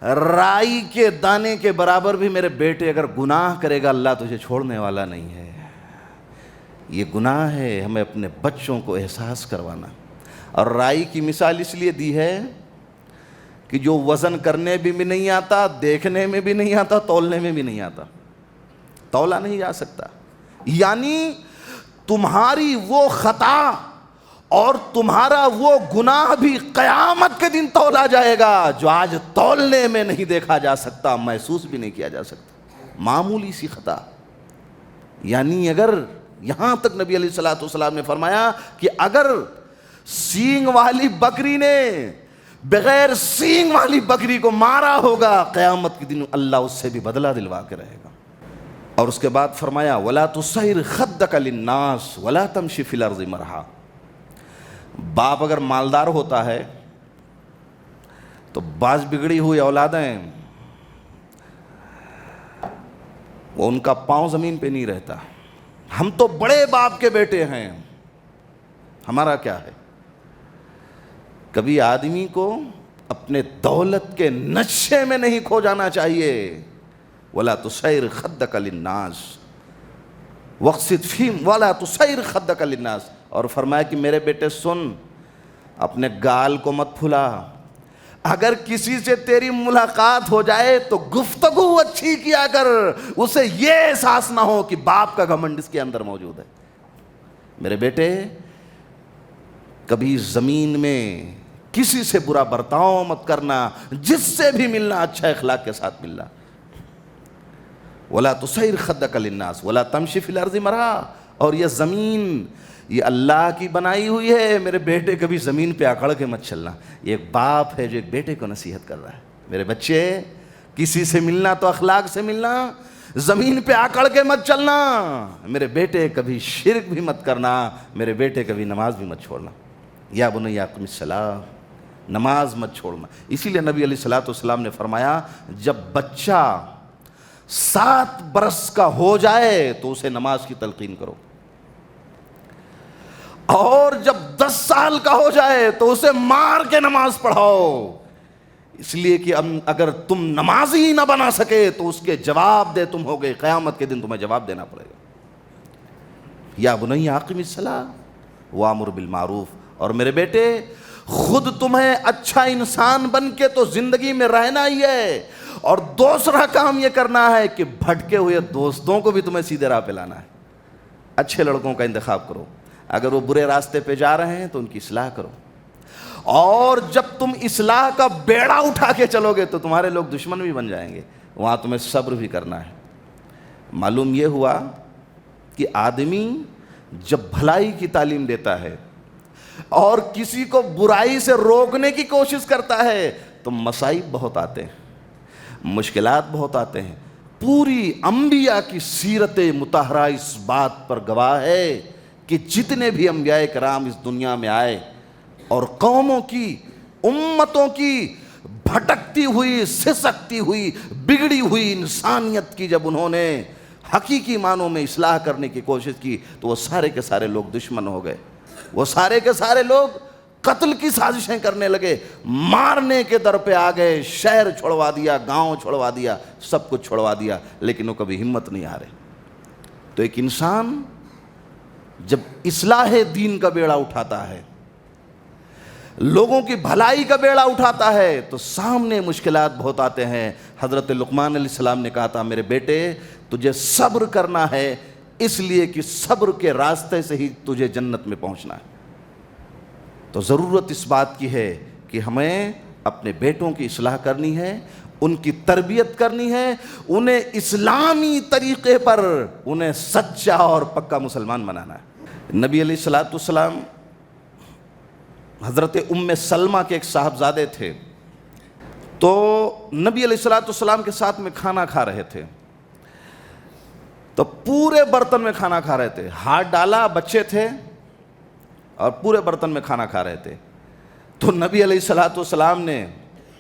رائی کے دانے کے برابر بھی میرے بیٹے اگر گناہ کرے گا اللہ تجھے چھوڑنے والا نہیں ہے۔ یہ گناہ ہے ہمیں اپنے بچوں کو احساس کروانا۔ اور رائی کی مثال اس لیے دی ہے کہ جو وزن کرنے بھی نہیں آتا، دیکھنے میں بھی نہیں آتا، تولنے میں بھی نہیں آتا، تولا نہیں جا سکتا، یعنی تمہاری وہ خطا اور تمہارا وہ گناہ بھی قیامت کے دن تولا جائے گا جو آج تولنے میں نہیں دیکھا جا سکتا، محسوس بھی نہیں کیا جا سکتا، معمولی سی خطا۔ یعنی اگر یہاں تک نبی علیہ الصلوۃ والسلام نے فرمایا کہ اگر سینگ والی بکری نے بغیر سینگ والی بکری کو مارا ہوگا، قیامت کے دن اللہ اس سے بھی بدلہ دلوا کے رہے گا۔ اور اس کے بعد فرمایا وَلَا تُصَيِّرْ خَدَّكَ لِلنَّاسِ وَلَا تَمْشِ فِي الْأَرْضِ مَرْحًا۔ باپ اگر مالدار ہوتا ہے تو بعض بگڑی ہوئی اولادیں وہ ان کا پاؤں زمین پہ نہیں رہتا۔ ہم تو بڑے باپ کے بیٹے ہیں، ہمارا کیا ہے؟ کبھی آدمی کو اپنے دولت کے نشے میں نہیں کھو جانا چاہیے۔ وَلَا تُصَيِّرْ خَدَّكَ لِلنَّاسِ وَاقْصِدْ فِيهِمْ وَلَا تُصَيِّرْ خَدَّكَ لِلنَّاسِ۔ اور فرمایا کہ میرے بیٹے سن، اپنے گال کو مت پھلا، اگر کسی سے تیری ملاقات ہو جائے تو گفتگو اچھی کیا کر، اسے یہ احساس نہ ہو کہ باپ کا گھمنڈ اس کے اندر موجود ہے۔ میرے بیٹے کبھی زمین میں کسی سے برا برتاؤ مت کرنا، جس سے بھی ملنا اچھا اخلاق کے ساتھ ملنا۔ وَلَا تُصَيِّرْ خَدَّكَ لِلنَّاسِ وَلَا تَمْشِ فِي الْأَرْضِ مَرْحًا۔ اور یہ زمین یہ اللہ کی بنائی ہوئی ہے، میرے بیٹے کبھی زمین پہ اکڑ کے مت چلنا۔ یہ ایک باپ ہے جو ایک بیٹے کو نصیحت کر رہا ہے، میرے بچے کسی سے ملنا تو اخلاق سے ملنا، زمین پہ اکڑ کے مت چلنا۔ میرے بیٹے کبھی شرک بھی مت کرنا، میرے بیٹے کبھی نماز بھی مت چھوڑنا۔ یا بنی اقم الصلاۃ، نماز مت چھوڑنا۔ اسی لیے نبی علیہ الصلوۃ والسلام نے فرمایا جب بچہ 7 برس کا ہو جائے تو اسے نماز کی تلقین کرو، اور جب 10 سال کا ہو جائے تو اسے مار کے نماز پڑھاؤ، اس لیے کہ اگر تم نمازی ہی نہ بنا سکے تو اس کے جواب دے تم ہو گئے، قیامت کے دن تمہیں جواب دینا پڑے گا۔ یا بنی اقم الصلاۃ وامر بالمعروف۔ اور میرے بیٹے خود تمہیں اچھا انسان بن کے تو زندگی میں رہنا ہی ہے، اور دوسرا کام یہ کرنا ہے کہ بھٹکے ہوئے دوستوں کو بھی تمہیں سیدھے راہ پہ لانا ہے۔ اچھے لڑکوں کا انتخاب کرو، اگر وہ برے راستے پہ جا رہے ہیں تو ان کی اصلاح کرو، اور جب تم اصلاح کا بیڑا اٹھا کے چلو گے تو تمہارے لوگ دشمن بھی بن جائیں گے، وہاں تمہیں صبر بھی کرنا ہے۔ معلوم یہ ہوا کہ آدمی جب بھلائی کی تعلیم دیتا ہے اور کسی کو برائی سے روکنے کی کوشش کرتا ہے تو مصائب بہت آتے ہیں، مشکلات بہت آتے ہیں۔ پوری انبیاء کی سیرت مطہرہ اس بات پر گواہ ہے کہ جتنے بھی انبیاء کرام اس دنیا میں آئے اور قوموں کی، امتوں کی بھٹکتی ہوئی، سسکتی ہوئی، بگڑی ہوئی انسانیت کی جب انہوں نے حقیقی معنوں میں اصلاح کرنے کی کوشش کی تو وہ سارے کے سارے لوگ دشمن ہو گئے، وہ سارے کے سارے لوگ قتل کی سازشیں کرنے لگے، مارنے کے در پہ آ گئے، شہر چھوڑوا دیا، گاؤں چھوڑوا دیا، سب کچھ چھوڑوا دیا، لیکن وہ کبھی ہمت نہیں ہارے۔ تو ایک انسان جب اصلاح دین کا بیڑا اٹھاتا ہے، لوگوں کی بھلائی کا بیڑا اٹھاتا ہے تو سامنے مشکلات بہت آتے ہیں۔ حضرت لقمان علیہ السلام نے کہا تھا میرے بیٹے تجھے صبر کرنا ہے، اس لیے کہ صبر کے راستے سے ہی تجھے جنت میں پہنچنا ہے۔ تو ضرورت اس بات کی ہے کہ ہمیں اپنے بیٹوں کی اصلاح کرنی ہے، ان کی تربیت کرنی ہے، انہیں اسلامی طریقے پر انہیں سچا اور پکا مسلمان بنانا ہے۔ نبی علیہ الصلوۃ والسلام حضرت ام سلمہ کے ایک صاحبزادے تھے، تو نبی علیہ الصلوۃ والسلام کے ساتھ میں کھانا کھا رہے تھے، تو پورے برتن میں کھانا کھا رہے تھے، ہاتھ ڈالا، بچے تھے اور پورے برتن میں کھانا کھا رہے تھے۔ تو نبی علیہ الصلوۃ والسلام نے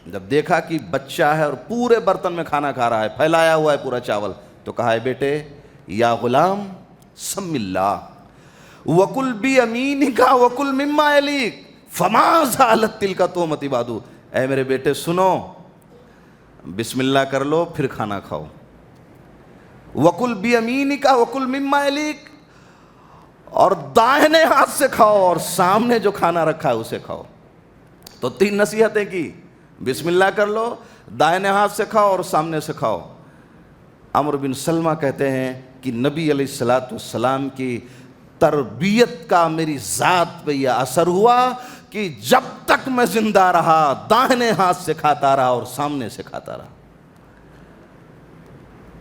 جب دیکھا کہ بچہ ہے اور پورے برتن میں کھانا کھا رہا ہے، پھیلایا ہوا ہے پورا چاول، تو کہا ہے بیٹے یا غلام سم اللہ وکل بیمینک وکل مما یلیک فما زالت تلک تہمۃ بعد، اے میرے بیٹے سنو، بسم اللہ کر لو پھر کھانا کھاؤ، وکل بیمینک وکل مما یلیک، اور دائنے ہاتھ سے کھاؤ اور سامنے جو کھانا رکھا ہے اسے کھاؤ۔ تو 3 نصیحتیں کی، بسم اللہ کر لو، دائنے ہاتھ سے کھاؤ اور سامنے سے کھاؤ۔ عمرو بن سلمہ کہتے ہیں کہ نبی علیہ الصلوۃ والسلام کی تربیت کا میری ذات پہ یہ اثر ہوا کہ جب تک میں زندہ رہا دائنے ہاتھ سے کھاتا رہا اور سامنے سے کھاتا رہا۔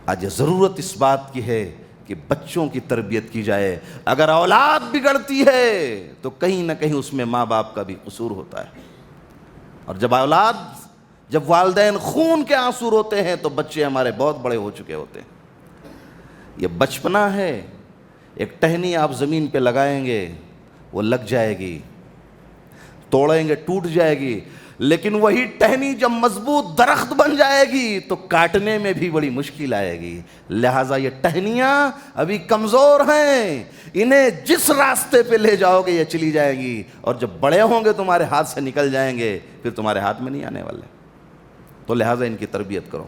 آج ضرورت اس بات کی ہے کہ بچوں کی تربیت کی جائے۔ اگر اولاد بگڑتی ہے تو کہیں نہ کہیں اس میں ماں باپ کا بھی قصور ہوتا ہے، اور جب والدین خون کے آنسو روتے ہیں تو بچے ہمارے بہت بڑے ہو چکے ہوتے ہیں۔ یہ بچپنا ہے، ایک ٹہنی آپ زمین پہ لگائیں گے وہ لگ جائے گی، توڑیں گے ٹوٹ جائے گی، لیکن وہی ٹہنی جب مضبوط درخت بن جائے گی تو کاٹنے میں بھی بڑی مشکل آئے گی۔ لہٰذا یہ ٹہنیاں ابھی کمزور ہیں، انہیں جس راستے پہ لے جاؤ گے یہ چلی جائیں گی، اور جب بڑے ہوں گے تمہارے ہاتھ سے نکل جائیں گے، پھر تمہارے ہاتھ میں نہیں آنے والے۔ تو لہٰذا ان کی تربیت کرو۔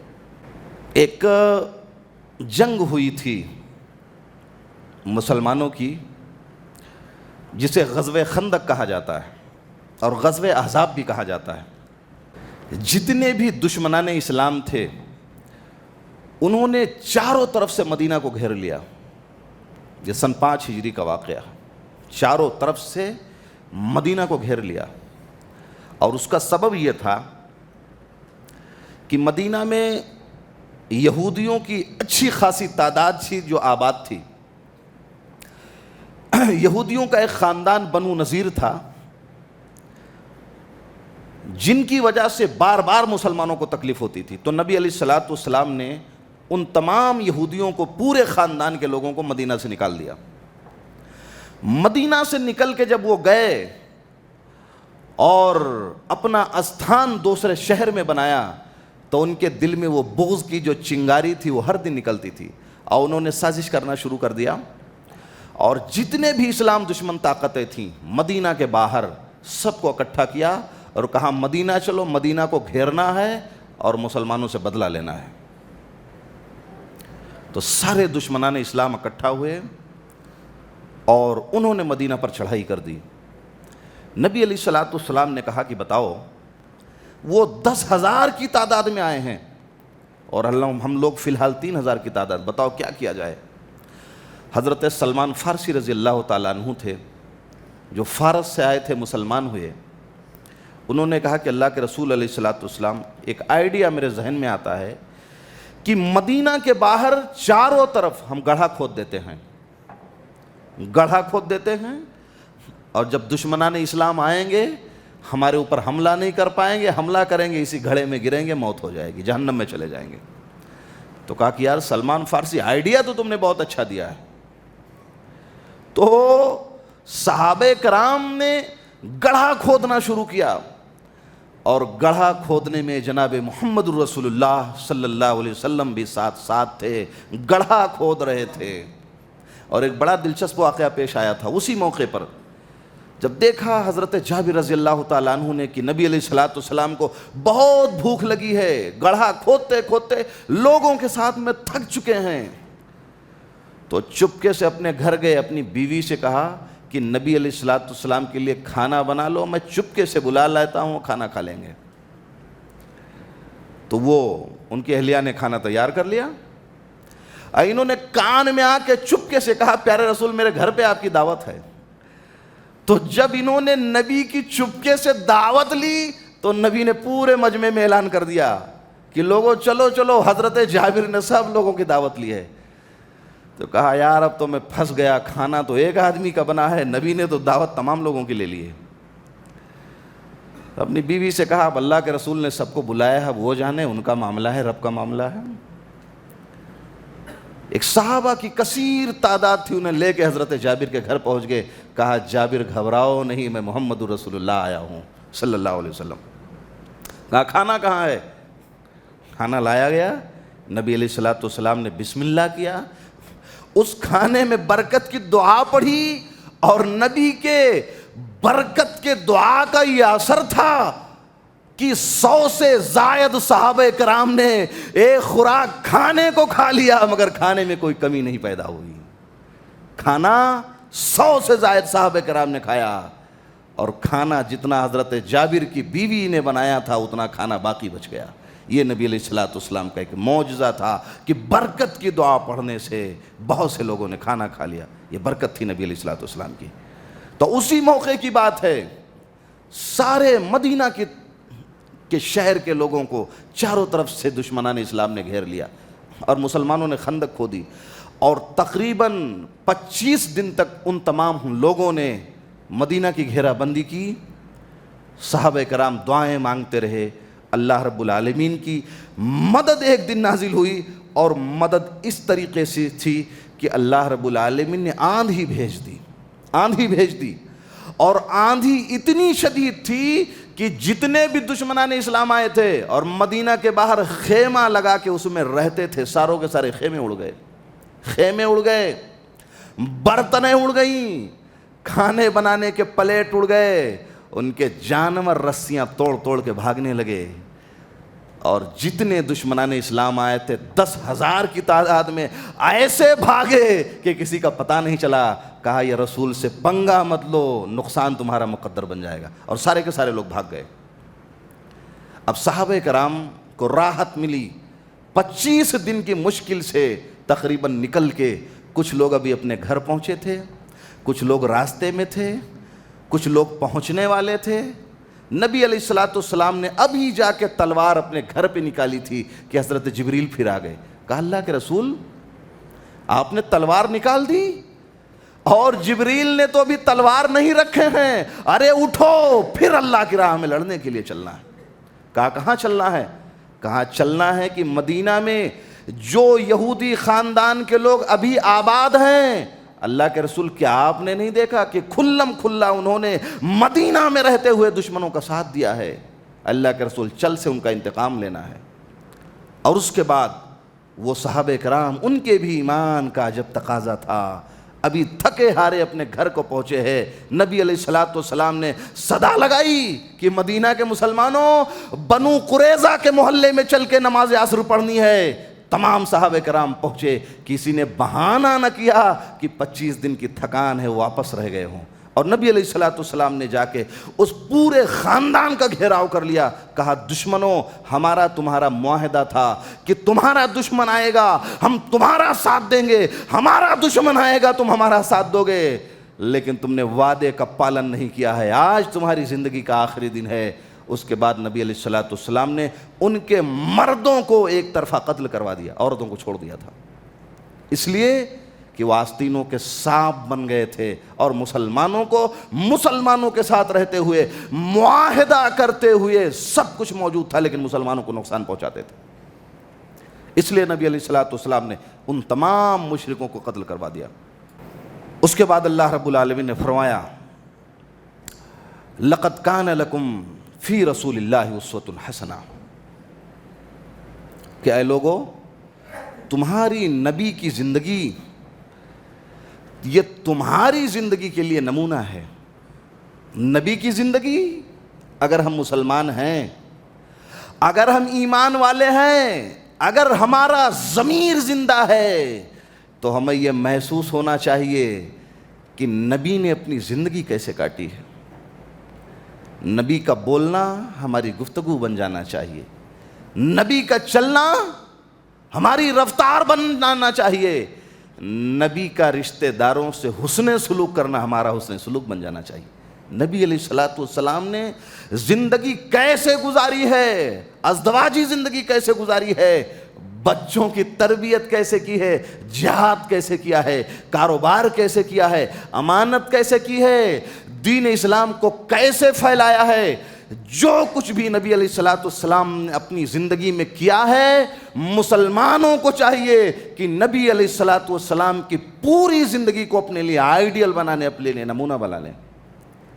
ایک جنگ ہوئی تھی مسلمانوں کی جسے غزوہ خندق کہا جاتا ہے اور غزوہ احزاب بھی کہا جاتا ہے۔ جتنے بھی دشمنان اسلام تھے انہوں نے چاروں طرف سے مدینہ کو گھیر لیا۔ یہ سن 5 ہجری کا واقعہ، چاروں طرف سے مدینہ کو گھیر لیا، اور اس کا سبب یہ تھا کہ مدینہ میں یہودیوں کی اچھی خاصی تعداد تھی جو آباد تھی۔ یہودیوں کا ایک خاندان بنو نذیر تھا جن کی وجہ سے بار بار مسلمانوں کو تکلیف ہوتی تھی، تو نبی علیہ الصلوۃ والسلام نے ان تمام یہودیوں کو، پورے خاندان کے لوگوں کو مدینہ سے نکال دیا۔ مدینہ سے نکل کے جب وہ گئے اور اپنا استھان دوسرے شہر میں بنایا تو ان کے دل میں وہ بغض کی جو چنگاری تھی وہ ہر دن نکلتی تھی، اور انہوں نے سازش کرنا شروع کر دیا، اور جتنے بھی اسلام دشمن طاقتیں تھیں مدینہ کے باہر سب کو اکٹھا کیا اور کہا مدینہ چلو، مدینہ کو گھیرنا ہے اور مسلمانوں سے بدلہ لینا ہے۔ تو سارے دشمنان اسلام اکٹھا ہوئے اور انہوں نے مدینہ پر چڑھائی کر دی۔ نبی علیہ الصلوۃ والسلام نے کہا کہ بتاؤ، وہ 10,000 کی تعداد میں آئے ہیں اور ہم لوگ فی الحال 3,000 کی تعداد، بتاؤ کیا کیا جائے؟ حضرت سلمان فارسی رضی اللہ تعالیٰ عنہ تھے، جو فارس سے آئے تھے، مسلمان ہوئے۔ انہوں نے کہا کہ اللہ کے رسول علیہ الصلوۃ والسلام، ایک آئیڈیا میرے ذہن میں آتا ہے کہ مدینہ کے باہر چاروں طرف ہم گڑھا کھود دیتے ہیں، اور جب دشمنان اسلام آئیں گے ہمارے اوپر حملہ نہیں کر پائیں گے، حملہ کریں گے اسی گھڑے میں گریں گے، موت ہو جائے گی، جہنم میں چلے جائیں گے۔ تو کہا کہ یار سلمان فارسی، آئیڈیا تو تم نے بہت اچھا دیا ہے۔ تو صحابہ کرام نے گڑھا کھودنا شروع کیا، اور گڑھا کھودنے میں جناب محمد الرسول اللہ صلی اللہ علیہ وسلم بھی ساتھ تھے، گڑھا کھود رہے تھے۔ اور ایک بڑا دلچسپ واقعہ پیش آیا تھا اسی موقع پر، جب دیکھا حضرت جابر رضی اللہ تعالیٰ عنہ نے کہ نبی علیہ الصلوۃ والسلام کو بہت بھوک لگی ہے، گڑھا کھودتے کھودتے لوگوں کے ساتھ میں تھک چکے ہیں، تو چپکے سے اپنے گھر گئے، اپنی بیوی سے کہا کہ نبی علیہ الصلوۃ والسلام کے لیے کھانا بنا لو، میں چپکے سے بلا لیتا ہوں، کھانا کھا لیں گے۔ تو وہ ان کی اہلیہ نے کھانا تیار کر لیا، انہوں نے کان میں آ کے چپکے سے کہا پیارے رسول میرے گھر پہ آپ کی دعوت ہے. تو جب انہوں نے نبی کی چپکے سے دعوت لی تو نبی نے پورے مجمع میں اعلان کر دیا کہ لوگوں چلو چلو, حضرت جابر نے سب لوگوں کی دعوت لی ہے. تو کہا یار اب تو میں پھنس گیا, کھانا تو ایک آدمی کا بنا ہے, نبی نے تو دعوت تمام لوگوں کی لے لی ہے. اپنی بیوی سے کہا اب اللہ کے رسول نے سب کو بلایا ہے, اب وہ جانے, ان کا معاملہ ہے, رب کا معاملہ ہے. ایک صحابہ کی کثیر تعداد تھی, انہیں لے کے حضرت جابر کے گھر پہنچ گئے. کہا جابر گھبراؤ نہیں, میں محمد رسول اللہ آیا ہوں صلی اللہ علیہ وسلم. کہا کھانا کہاں ہے؟ کھانا لایا گیا. نبی علیہ الصلوۃ والسلام نے بسم اللہ کیا, اس کھانے میں برکت کی دعا پڑھی, اور نبی کے برکت کے دعا کا یہ اثر تھا کہ 100 سے زائد صحابہ کرام نے ایک خوراک کھانے کو کھا لیا, مگر کھانے میں کوئی کمی نہیں پیدا ہوئی. کھانا 100 سے زائد صحابہ کرام نے کھایا, اور کھانا جتنا حضرت جابر کی بیوی نے بنایا تھا اتنا کھانا باقی بچ گیا. یہ نبی علیہ الصلوۃ والسلام کا ایک معجزہ تھا کہ برکت کی دعا پڑھنے سے بہت سے لوگوں نے کھانا کھا لیا. یہ برکت تھی نبی علیہ الصلوۃ والسلام کی. تو اسی موقع کی بات ہے, سارے مدینہ کے شہر کے لوگوں کو چاروں طرف سے دشمنان اسلام نے گھیر لیا, اور مسلمانوں نے خندق کھودی, اور تقریباً 25 دن تک ان تمام لوگوں نے مدینہ کی گھیرا بندی کی. صحابہ کرام دعائیں مانگتے رہے. اللہ رب العالمین کی مدد ایک دن نازل ہوئی, اور مدد اس طریقے سے تھی کہ اللہ رب العالمین نے آندھی بھیج دی, اور آندھی اتنی شدید تھی کہ جتنے بھی دشمنان اسلام آئے تھے اور مدینہ کے باہر خیمہ لگا کے اس میں رہتے تھے, ساروں کے سارے خیمے اڑ گئے, برتنیں اڑ گئیں, کھانے بنانے کے پلیٹ اڑ گئے, ان کے جانور رسیاں توڑ توڑ کے بھاگنے لگے. اور جتنے دشمنان اسلام آئے تھے 10,000 کی تعداد میں ایسے بھاگے کہ کسی کا پتہ نہیں چلا. کہا یہ رسول سے پنگا مت لو, نقصان تمہارا مقدر بن جائے گا, اور سارے کے سارے لوگ بھاگ گئے. اب صحابہ کرام کو راحت ملی. 25 دن کی مشکل سے تقریباً نکل کے کچھ لوگ ابھی اپنے گھر پہنچے تھے, کچھ لوگ راستے میں تھے, کچھ لوگ پہنچنے والے تھے. نبی علیہ الصلوۃ والسلام نے ابھی جا کے تلوار اپنے گھر پہ نکالی تھی کہ حضرت جبریل پھر آ گئے. کہا اللہ کے رسول آپ نے تلوار نکال دی, اور جبریل نے تو ابھی تلوار نہیں رکھے ہیں, ارے اٹھو پھر اللہ کی راہ میں لڑنے کے لیے چلنا ہے. کہا کہاں چلنا ہے؟ کہا چلنا ہے کہ مدینہ میں جو یہودی خاندان کے لوگ ابھی آباد ہیں, اللہ کے رسول کیا آپ نے نہیں دیکھا کہ کھلم کھلا انہوں نے مدینہ میں رہتے ہوئے دشمنوں کا ساتھ دیا ہے؟ اللہ کے رسول چل سے ان کا انتقام لینا ہے. اور اس کے بعد وہ صحابہ کرام, ان کے بھی ایمان کا جب تقاضا تھا, ابھی تھکے ہارے اپنے گھر کو پہنچے ہیں. نبی علیہ الصلوۃ والسلام نے صدا لگائی کہ مدینہ کے مسلمانوں, بنو قریظہ کے محلے میں چل کے نماز عصر پڑھنی ہے. تمام صحابہ کرام پہنچے, کسی نے بہانہ نہ کیا کہ 25 دن کی تھکان ہے واپس رہ گئے ہوں. اور نبی علیہ الصلوۃ والسلام نے جا کے اس پورے خاندان کا گھیراؤ کر لیا. کہا دشمنوں, ہمارا تمہارا معاہدہ تھا کہ تمہارا دشمن آئے گا ہم تمہارا ساتھ دیں گے, ہمارا دشمن آئے گا تم ہمارا ساتھ دو گے, لیکن تم نے وعدے کا پالن نہیں کیا ہے. آج تمہاری زندگی کا آخری دن ہے. اس کے بعد نبی علیہ الصلوۃ والسلام نے ان کے مردوں کو ایک طرفہ قتل کروا دیا, عورتوں کو چھوڑ دیا تھا, اس لیے کہ وہ آستینوں کے سانپ بن گئے تھے, اور مسلمانوں کو مسلمانوں کے ساتھ رہتے ہوئے معاہدہ کرتے ہوئے سب کچھ موجود تھا, لیکن مسلمانوں کو نقصان پہنچاتے تھے. اس لیے نبی علیہ الصلوۃ والسلام نے ان تمام مشرکوں کو قتل کروا دیا. اس کے بعد اللہ رب العالمین نے فرمایا لقد کان لکم فی رسول اللہ اسوۃ حسنہ, کہ اے لوگو تمہاری نبی کی زندگی یہ تمہاری زندگی کے لیے نمونہ ہے. نبی کی زندگی, اگر ہم مسلمان ہیں, اگر ہم ایمان والے ہیں, اگر ہمارا ضمیر زندہ ہے, تو ہمیں یہ محسوس ہونا چاہیے کہ نبی نے اپنی زندگی کیسے کاٹی ہے. نبی کا بولنا ہماری گفتگو بن جانا چاہیے, نبی کا چلنا ہماری رفتار بنانا چاہیے، نبی کا رشتہ داروں سے حسن سلوک کرنا ہمارا حسن سلوک بن جانا چاہیے۔ نبی علیہ الصلوۃ والسلام نے زندگی کیسے گزاری ہے، ازدواجی زندگی کیسے گزاری ہے، بچوں کی تربیت کیسے کی ہے، جہاد کیسے کیا ہے، کاروبار کیسے کیا ہے، امانت کیسے کی ہے، دین اسلام کو کیسے پھیلایا ہے، جو کچھ بھی نبی علیہ الصلوۃ والسلام نے اپنی زندگی میں کیا ہے، مسلمانوں کو چاہیے کہ نبی علیہ الصلوۃ والسلام کی پوری زندگی کو اپنے لیے آئیڈیل بنانے، اپنے لیے نمونہ بنا لیں،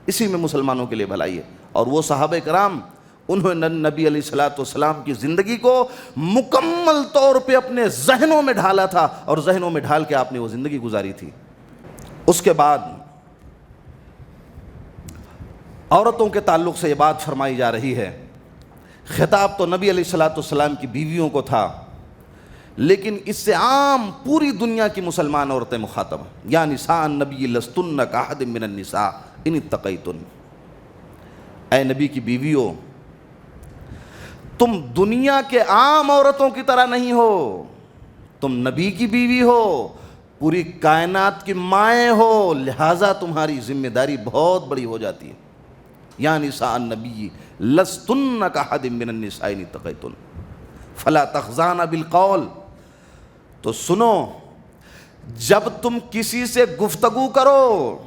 اسی میں مسلمانوں کے لیے بھلائی ہے۔ اور وہ صحابہ کرام، انہوں نے نبی علیہ الصلوۃ والسلام کی زندگی کو مکمل طور پہ اپنے ذہنوں میں ڈھالا تھا، اور ذہنوں میں ڈھال کے آپ نے وہ زندگی گزاری تھی۔ اس کے بعد عورتوں کے تعلق سے یہ بات فرمائی جا رہی ہے، خطاب تو نبی علیہ الصلوۃ والسلام کی بیویوں کو تھا، لیکن اس سے عام پوری دنیا کی مسلمان عورتیں مخاطب ہیں۔ یا نساء النبی لستن کاحد من النساء ان اتقیتن، اے نبی کی بیویوں، تم دنیا کے عام عورتوں کی طرح نہیں ہو، تم نبی کی بیوی ہو، پوری کائنات کی مائیں ہو، لہٰذا تمہاری ذمہ داری بہت بڑی ہو جاتی ہے۔ یا نساء النبی لستن کاحد من النساء ان اتقیتن فلا تخضعن بالقول، تو سنو، جب تم کسی سے گفتگو کرو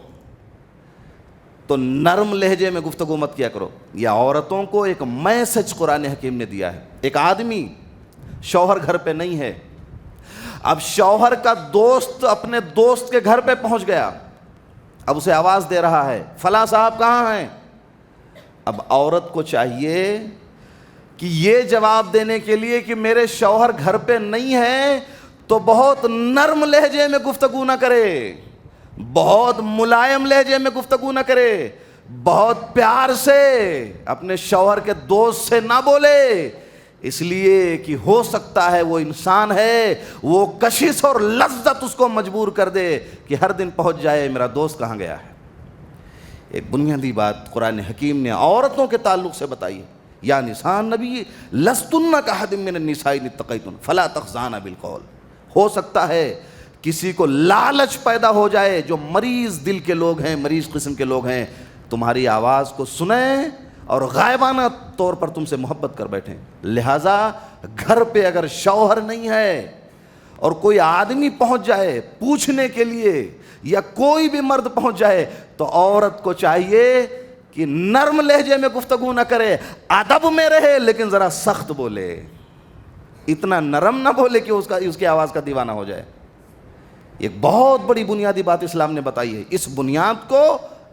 تو نرم لہجے میں گفتگو مت کیا کرو۔ یہ عورتوں کو ایک میسج قرآن حکیم نے دیا ہے۔ ایک آدمی، شوہر گھر پہ نہیں ہے، اب شوہر کا دوست اپنے دوست کے گھر پہ پہنچ گیا، اب اسے آواز دے رہا ہے فلاں صاحب کہاں ہیں؟ اب عورت کو چاہیے کہ یہ جواب دینے کے لیے کہ میرے شوہر گھر پہ نہیں ہے تو بہت نرم لہجے میں گفتگو نہ کرے، بہت ملائم لہجے میں گفتگو نہ کرے، بہت پیار سے اپنے شوہر کے دوست سے نہ بولے، اس لیے کہ ہو سکتا ہے وہ انسان ہے، وہ کشش اور لذت اس کو مجبور کر دے کہ ہر دن پہنچ جائے میرا دوست کہاں گیا ہے۔ ایک بنیادی بات قرآن حکیم نے عورتوں کے تعلق سے بتائی ہے۔ یا نساء النبی لستن کاحد من النساء ان اتقیتن فلا تخضعن بالقول، ہو سکتا ہے کسی کو لالچ پیدا ہو جائے، جو مریض دل کے لوگ ہیں، مریض قسم کے لوگ ہیں، تمہاری آواز کو سنیں اور غائبانہ طور پر تم سے محبت کر بیٹھیں۔ لہٰذا گھر پہ اگر شوہر نہیں ہے اور کوئی آدمی پہنچ جائے پوچھنے کے لیے، یا کوئی بھی مرد پہنچ جائے، تو عورت کو چاہیے کہ نرم لہجے میں گفتگو نہ کرے، ادب میں رہے لیکن ذرا سخت بولے، اتنا نرم نہ بولے کہ اس کی آواز کا دیوانہ ہو جائے۔ ایک بہت بڑی بنیادی بات اسلام نے بتائی ہے۔ اس بنیاد کو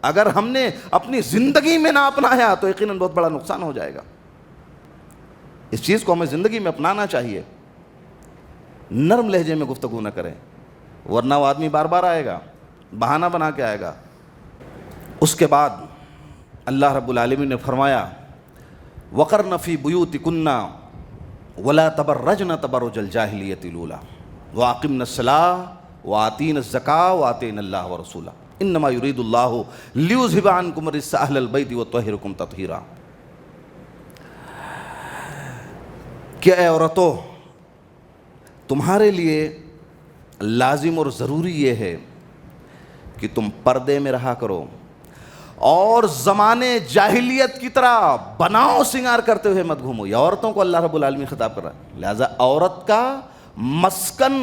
اگر ہم نے اپنی زندگی میں نہ اپنایا تو یقیناً بہت بڑا نقصان ہو جائے گا۔ اس چیز کو ہمیں زندگی میں اپنانا چاہیے، نرم لہجے میں گفتگو نہ کریں، ورنہ وہ آدمی بار بار آئے گا، بہانہ بنا کے آئے گا۔ اس کے بعد اللہ رب العالمین نے فرمایا وَقَرْنَ فِي بُيُوتِكُنَّ وَلَا تَبَرَّجْنَ تَبَرُّجَ الْجَاهِلِيَّةِ الْأُولَىٰ وَأَقِمْنَ الصَّلَاةَ وَآتِينَ الزَّكَاةَ وَآتِينَ اللَّهَ وَرَسُولَهُ إِنَّمَا يُرِيدُ اللَّهُ لِيُذْهِبَ عَنكُمُ الرِّجْسَ أَهْلَ الْبَيْتِ وَيُطَهِّرَكُمْ تَطْهِيرًا۔ کہ اے عورتو، تمہارے لیے لازم اور ضروری یہ ہے کہ تم پردے میں رہا کرو، اور زمانے جاہلیت کی طرح بناؤ سنگار کرتے ہوئے مت گھومو۔ یہ عورتوں کو اللہ رب العالمین خطاب کر رہا ہے۔ لہذا عورت کا مسکن،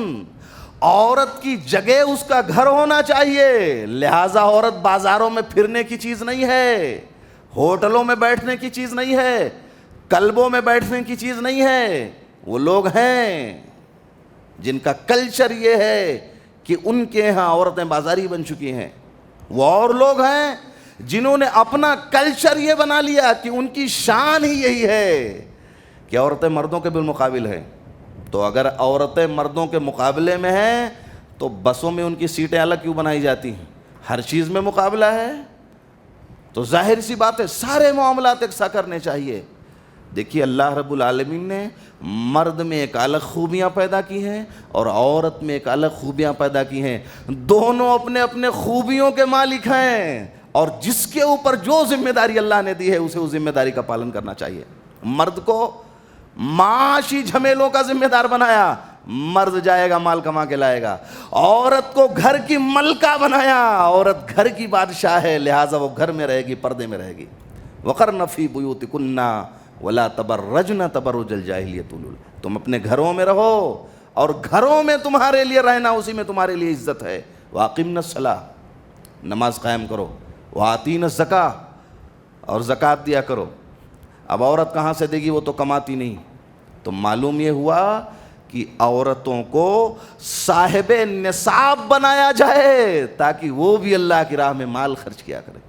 عورت کی جگہ اس کا گھر ہونا چاہیے۔ لہذا عورت بازاروں میں پھرنے کی چیز نہیں ہے، ہوٹلوں میں بیٹھنے کی چیز نہیں ہے، کلبوں میں بیٹھنے کی چیز نہیں ہے۔ وہ لوگ ہیں جن کا کلچر یہ ہے کہ ان کے ہاں عورتیں بازاری بن چکی ہیں۔ وہ اور لوگ ہیں جنہوں نے اپنا کلچر یہ بنا لیا کہ ان کی شان ہی یہی ہے کہ عورتیں مردوں کے بالمقابل ہیں۔ تو اگر عورتیں مردوں کے مقابلے میں ہیں تو بسوں میں ان کی سیٹیں الگ کیوں بنائی جاتی ہیں؟ ہر چیز میں مقابلہ ہے تو ظاہر سی بات ہے سارے معاملات یکساں کرنے چاہیے۔ دیکھیے اللہ رب العالمین نے مرد میں ایک الگ خوبیاں پیدا کی ہیں اور عورت میں ایک الگ خوبیاں پیدا کی ہیں، دونوں اپنے اپنے خوبیوں کے مالک ہیں، اور جس کے اوپر جو ذمہ داری اللہ نے دی ہے اسے اس ذمہ داری کا پالن کرنا چاہیے۔ مرد کو معاشی جھمیلوں کا ذمہ دار بنایا، مرد جائے گا مال کما کے لائے گا. عورت کو گھر کی ملکہ بنایا, عورت گھر کی بادشاہ ہے, لہٰذا وہ گھر میں رہے گی, پردے میں رہے گی. وقرن فی بیوتکن ولا تبرجن تبرج الجاہلیۃ الاولى, تم اپنے گھروں میں رہو اور گھروں میں تمہارے لیے رہنا, اسی میں تمہارے لیے عزت ہے. واقمنا الصلاۃ, نماز قائم کرو. وآتینا الزکاۃ, اور زکوٰۃ دیا کرو. اب عورت کہاں سے دے گی, وہ تو کماتی نہیں. تو معلوم یہ ہوا کہ عورتوں کو صاحب نصاب بنایا جائے تاکہ وہ بھی اللہ کی راہ میں مال خرچ کیا کرے.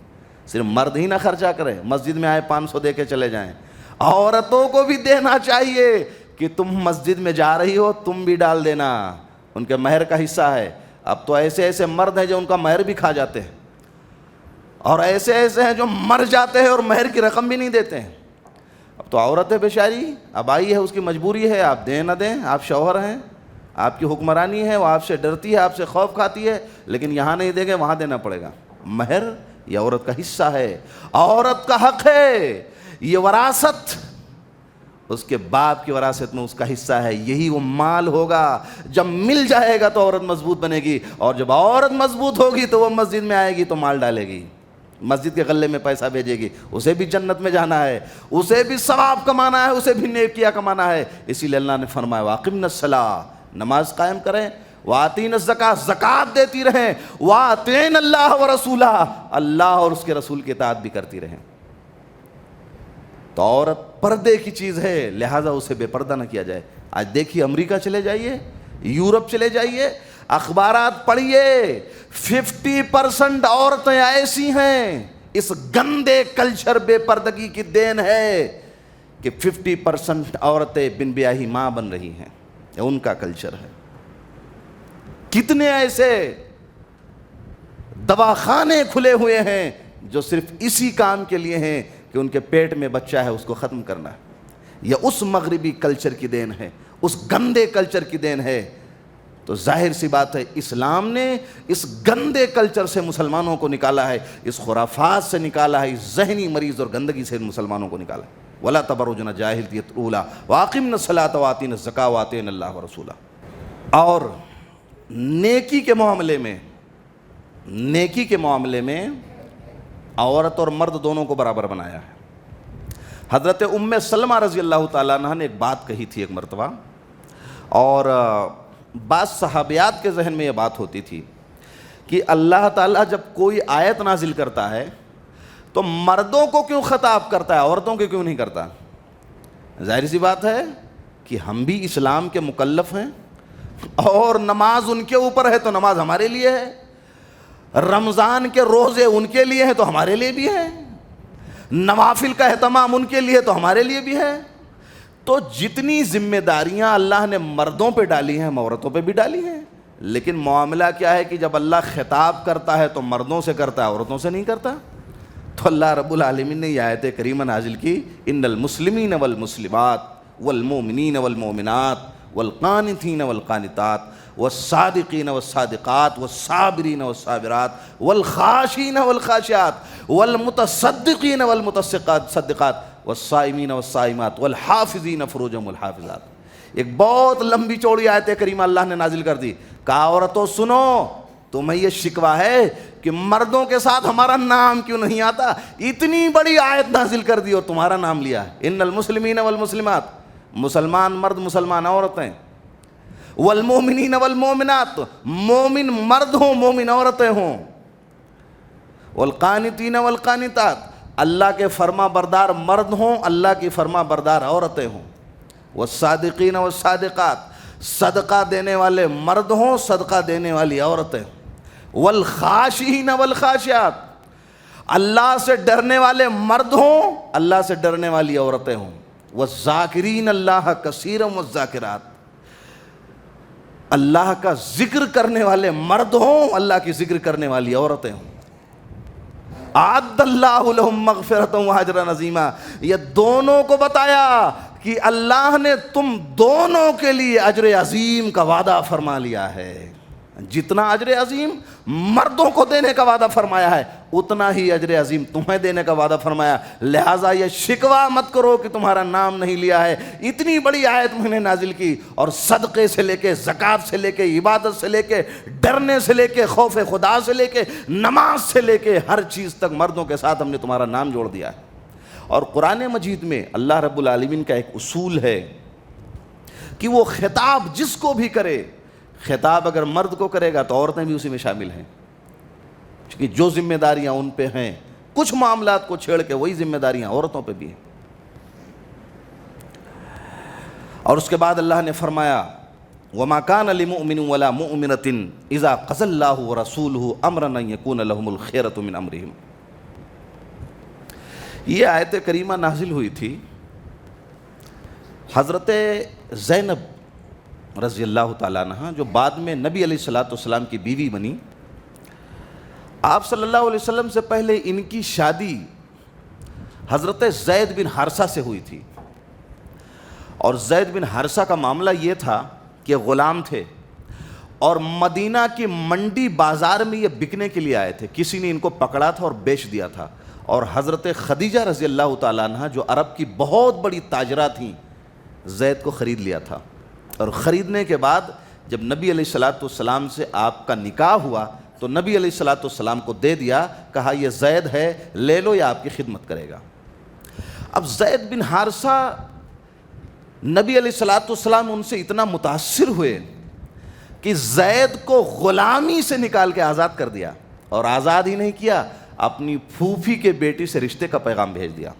صرف مرد ہی نہ خرچا کرے, مسجد میں آئے 500 دے کے چلے جائیں. عورتوں کو بھی دینا چاہیے کہ تم مسجد میں جا رہی ہو, تم بھی ڈال دینا, ان کے مہر کا حصہ ہے. اب تو ایسے ایسے مرد ہیں جو ان کا مہر بھی کھا جاتے ہیں, اور ایسے ایسے ہیں جو مر جاتے ہیں اور مہر کی رقم بھی نہیں دیتے ہیں. اب تو عورت ہے بیچاری, اب آئی ہے, اس کی مجبوری ہے, آپ دیں نہ دیں, آپ شوہر ہیں, آپ کی حکمرانی ہے, وہ آپ سے ڈرتی ہے, آپ سے خوف کھاتی ہے, لیکن یہاں نہیں دیں گے وہاں دینا پڑے گا. مہر یہ عورت کا حصہ ہے, عورت کا حق ہے. یہ وراثت اس کے باپ کی وراثت میں اس کا حصہ ہے, یہی وہ مال ہوگا. جب مل جائے گا تو عورت مضبوط بنے گی, اور جب عورت مضبوط ہوگی تو وہ مسجد میں آئے گی تو مال ڈالے گی, مسجد کے غلے میں پیسہ بھیجے گی. اسے بھی جنت میں جانا ہے, اسے بھی ثواب کمانا ہے, اسے بھی نیکیاں کمانا ہے. اسی لیے اللہ نے فرمایا واقمنا الصلاۃ, نماز قائم کریں. وآتینا الزکاۃ, زکوٰۃ دیتی رہیں. وآطعنا اللہ ورسولہ, اللہ اور اس کے رسول کی اطاعت بھی کرتی رہیں. تو عورت پردے کی چیز ہے, لہٰذا اسے بے پردہ نہ کیا جائے. آج دیکھیے امریکہ چلے جائیے, یورپ چلے جائیے, اخبارات پڑھیے, 50% عورتیں ایسی ہیں. اس گندے کلچر بے پردگی کی دین ہے کہ 50% عورتیں بن بیاہی ماں بن رہی ہیں, یہ ان کا کلچر ہے. کتنے ایسے دواخانے کھلے ہوئے ہیں جو صرف اسی کام کے لیے ہیں کہ ان کے پیٹ میں بچہ ہے, اس کو ختم کرنا ہے. یہ اس مغربی کلچر کی دین ہے, اس گندے کلچر کی دین ہے. تو ظاہر سی بات ہے اسلام نے اس گندے کلچر سے مسلمانوں کو نکالا ہے, اس خرافات سے نکالا ہے, اس ذہنی مریض اور گندگی سے مسلمانوں کو نکالا ہے. وَلَا تَبَرُّجْنَ الْجَاهِلِيَّةِ الْأُولَىٰ وَأَقِمْنَا الصَّلَاةَ وَآتِينَا الزَّكَاةَ وَأَطِيعْنَا اللَّهَ وَرَسُولَهُ. اور نیکی کے معاملے میں عورت اور مرد دونوں کو برابر بنایا ہے. حضرت ام سلمہ رضی اللہ تعالیٰ عنہ نے ایک بات کہی تھی ایک مرتبہ, اور بعض صحابیات کے ذہن میں یہ بات ہوتی تھی کہ اللہ تعالیٰ جب کوئی آیت نازل کرتا ہے تو مردوں کو کیوں خطاب کرتا ہے, عورتوں کو کیوں نہیں کرتا. ظاہر سی بات ہے کہ ہم بھی اسلام کے مکلف ہیں, اور نماز ان کے اوپر ہے تو نماز ہمارے لیے ہے, رمضان کے روزے ان کے لیے ہیں تو ہمارے لیے بھی ہے, نوافل کا اہتمام ان کے لیے تو ہمارے لیے بھی ہے. تو جتنی ذمہ داریاں اللہ نے مردوں پہ ڈالی ہیں, عورتوں پہ بھی ڈالی ہیں. لیکن معاملہ کیا ہے کہ جب اللہ خطاب کرتا ہے تو مردوں سے کرتا ہے, عورتوں سے نہیں کرتا. تو اللہ رب العالمین نے یہ آیت کریمہ نازل کی, ان المسلمین والمسلمات والمؤمنین والمؤمنات والقانتین والقانتات والصادقین والصادقات والصابرین والصابرات والخاشعین والخاشعات والمتصدقین والمتصدقات والصائمین والصائمات والحافظین فروجهم والحافظات. ایک بہت لمبی چوڑی آیت کریمہ اللہ نے نازل کر دی. کہا عورتوں سنو, تمہیں یہ شکوہ ہے کہ مردوں کے ساتھ ہمارا نام کیوں نہیں آتا, اتنی بڑی آیت نازل کر دی اور تمہارا نام لیا ہے. ان المسلمین والمسلمات, مسلمان مرد مسلمان عورتیں, والمومنین والمومنات, مومن مرد ہوں مومن عورتیں ہوں, والقانتین والقانتات, اللہ کے فرما بردار مرد ہوں اللہ کی فرما بردار عورتیں ہوں, والصادقین والصادقات, صدقہ دینے والے مرد ہوں صدقہ دینے والی عورتیں, والخاشعین والخاشعات, اللہ سے ڈرنے والے مرد ہوں اللہ سے ڈرنے والی عورتیں ہوں, والذاکرین اللہ کثیرا والذاکرات, اللہ کا ذکر کرنے والے مرد ہوں اللہ کی ذکر کرنے والی عورتیں ہوں. اعد اللہ لہم مغفرۃ واجرا عظیما, یہ دونوں کو بتایا کہ اللہ نے تم دونوں کے لیے اجر عظیم کا وعدہ فرما لیا ہے. جتنا اجر عظیم مردوں کو دینے کا وعدہ فرمایا ہے اتنا ہی اجر عظیم تمہیں دینے کا وعدہ فرمایا، لہٰذا یہ شکوہ مت کرو کہ تمہارا نام نہیں لیا ہے۔ اتنی بڑی آیت میں نے نازل کی، اور صدقے سے لے کے، زکوٰۃ سے لے کے، عبادت سے لے کے، ڈرنے سے لے کے، خوف خدا سے لے کے، نماز سے لے کے، ہر چیز تک مردوں کے ساتھ ہم نے تمہارا نام جوڑ دیا ہے۔ اور قرآن مجید میں اللہ رب العالمین کا ایک اصول ہے کہ وہ خطاب جس کو بھی کرے، خطاب اگر مرد کو کرے گا تو عورتیں بھی اسی میں شامل ہیں، کیونکہ جو ذمہ داریاں ان پہ ہیں، کچھ معاملات کو چھیڑ کے وہی ذمہ داریاں عورتوں پہ بھی ہیں۔ اور اس کے بعد اللہ نے فرمایا وَمَا كَانَ لِمُؤْمِنٍ وَلَا مُؤْمِنَةٍ إِذَا قَضَى اللَّهُ وَرَسُولُهُ أَمْرًا أَن يَكُونَ لَهُمُ الْخِيَرَةُ مِنْ أَمْرِهِمْ۔ یہ آیت کریمہ نازل ہوئی تھی حضرت زینب رضی اللہ تعالیٰ عنہ، جو بعد میں نبی علیہ السلام کی بیوی بنی۔ آپ صلی اللہ علیہ وسلم سے پہلے ان کی شادی حضرت زید بن حارثہ سے ہوئی تھی، اور زید بن حارثہ کا معاملہ یہ تھا کہ غلام تھے، اور مدینہ کی منڈی بازار میں یہ بکنے کے لیے آئے تھے، کسی نے ان کو پکڑا تھا اور بیچ دیا تھا، اور حضرت خدیجہ رضی اللہ تعالیٰ عنہ جو عرب کی بہت بڑی تاجرہ تھیں، زید کو خرید لیا تھا، اور خریدنے کے بعد جب نبی علیہ السلام سے آپ کا نکاح ہوا تو نبی علیہ السلام کو دے دیا، کہا یہ زید ہے، لے لو، یہ آپ کی خدمت کرے گا۔ اب زید بن حارثہ نبی علیہ السلام ان سے اتنا متاثر ہوئے کہ زید کو غلامی سے نکال کے آزاد کر دیا، اور آزاد ہی نہیں کیا، اپنی پھوپھی کے بیٹی سے رشتے کا پیغام بھیج دیا۔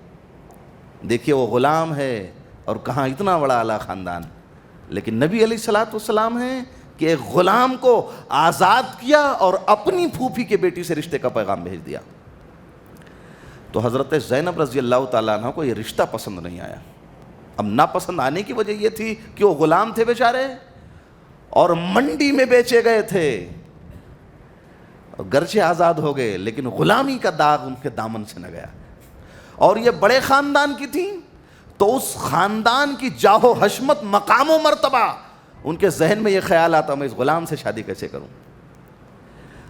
دیکھیے وہ غلام ہے اور کہاں اتنا بڑا اعلیٰ خاندان، لیکن نبی علیہ السلام ہیں کہ ایک غلام کو آزاد کیا اور اپنی پھوپھی کے بیٹی سے رشتے کا پیغام بھیج دیا۔ تو حضرت زینب رضی اللہ تعالیٰ عنہ کو یہ رشتہ پسند نہیں آیا۔ اب ناپسند آنے کی وجہ یہ تھی کہ وہ غلام تھے بیچارے، اور منڈی میں بیچے گئے تھے، گرچہ آزاد ہو گئے لیکن غلامی کا داغ ان کے دامن سے نہ گیا، اور یہ بڑے خاندان کی تھیں، تو اس خاندان کی جاہ و حشمت، مقام و مرتبہ، ان کے ذہن میں یہ خیال آتا میں اس غلام سے شادی کیسے کروں۔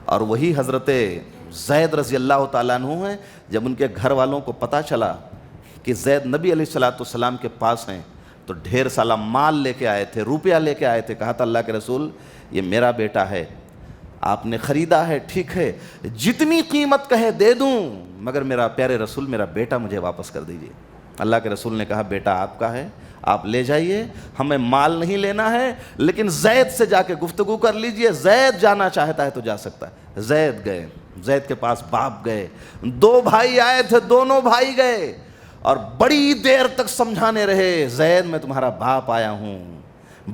اور وہی حضرت زید رضی اللہ تعالیٰ عنہ ہیں، جب ان کے گھر والوں کو پتہ چلا کہ زید نبی علیہ السلام کے پاس ہیں، تو ڈھیر سالہ مال لے کے آئے تھے، روپیہ لے کے آئے تھے، کہا تھا اللہ کے رسول یہ میرا بیٹا ہے، آپ نے خریدا ہے، ٹھیک ہے، جتنی قیمت کہے دے دوں، مگر میرا پیارے رسول میرا بیٹا مجھے واپس کر دیجیے۔ اللہ کے رسول نے کہا بیٹا آپ کا ہے، آپ لے جائیے، ہمیں مال نہیں لینا ہے، لیکن زید سے جا کے گفتگو کر لیجئے، زید جانا چاہتا ہے تو جا سکتا ہے۔ زید گئے، زید کے پاس باپ گئے، دو بھائی آئے تھے، دونوں بھائی گئے، اور بڑی دیر تک سمجھانے رہے، زید میں تمہارا باپ آیا ہوں۔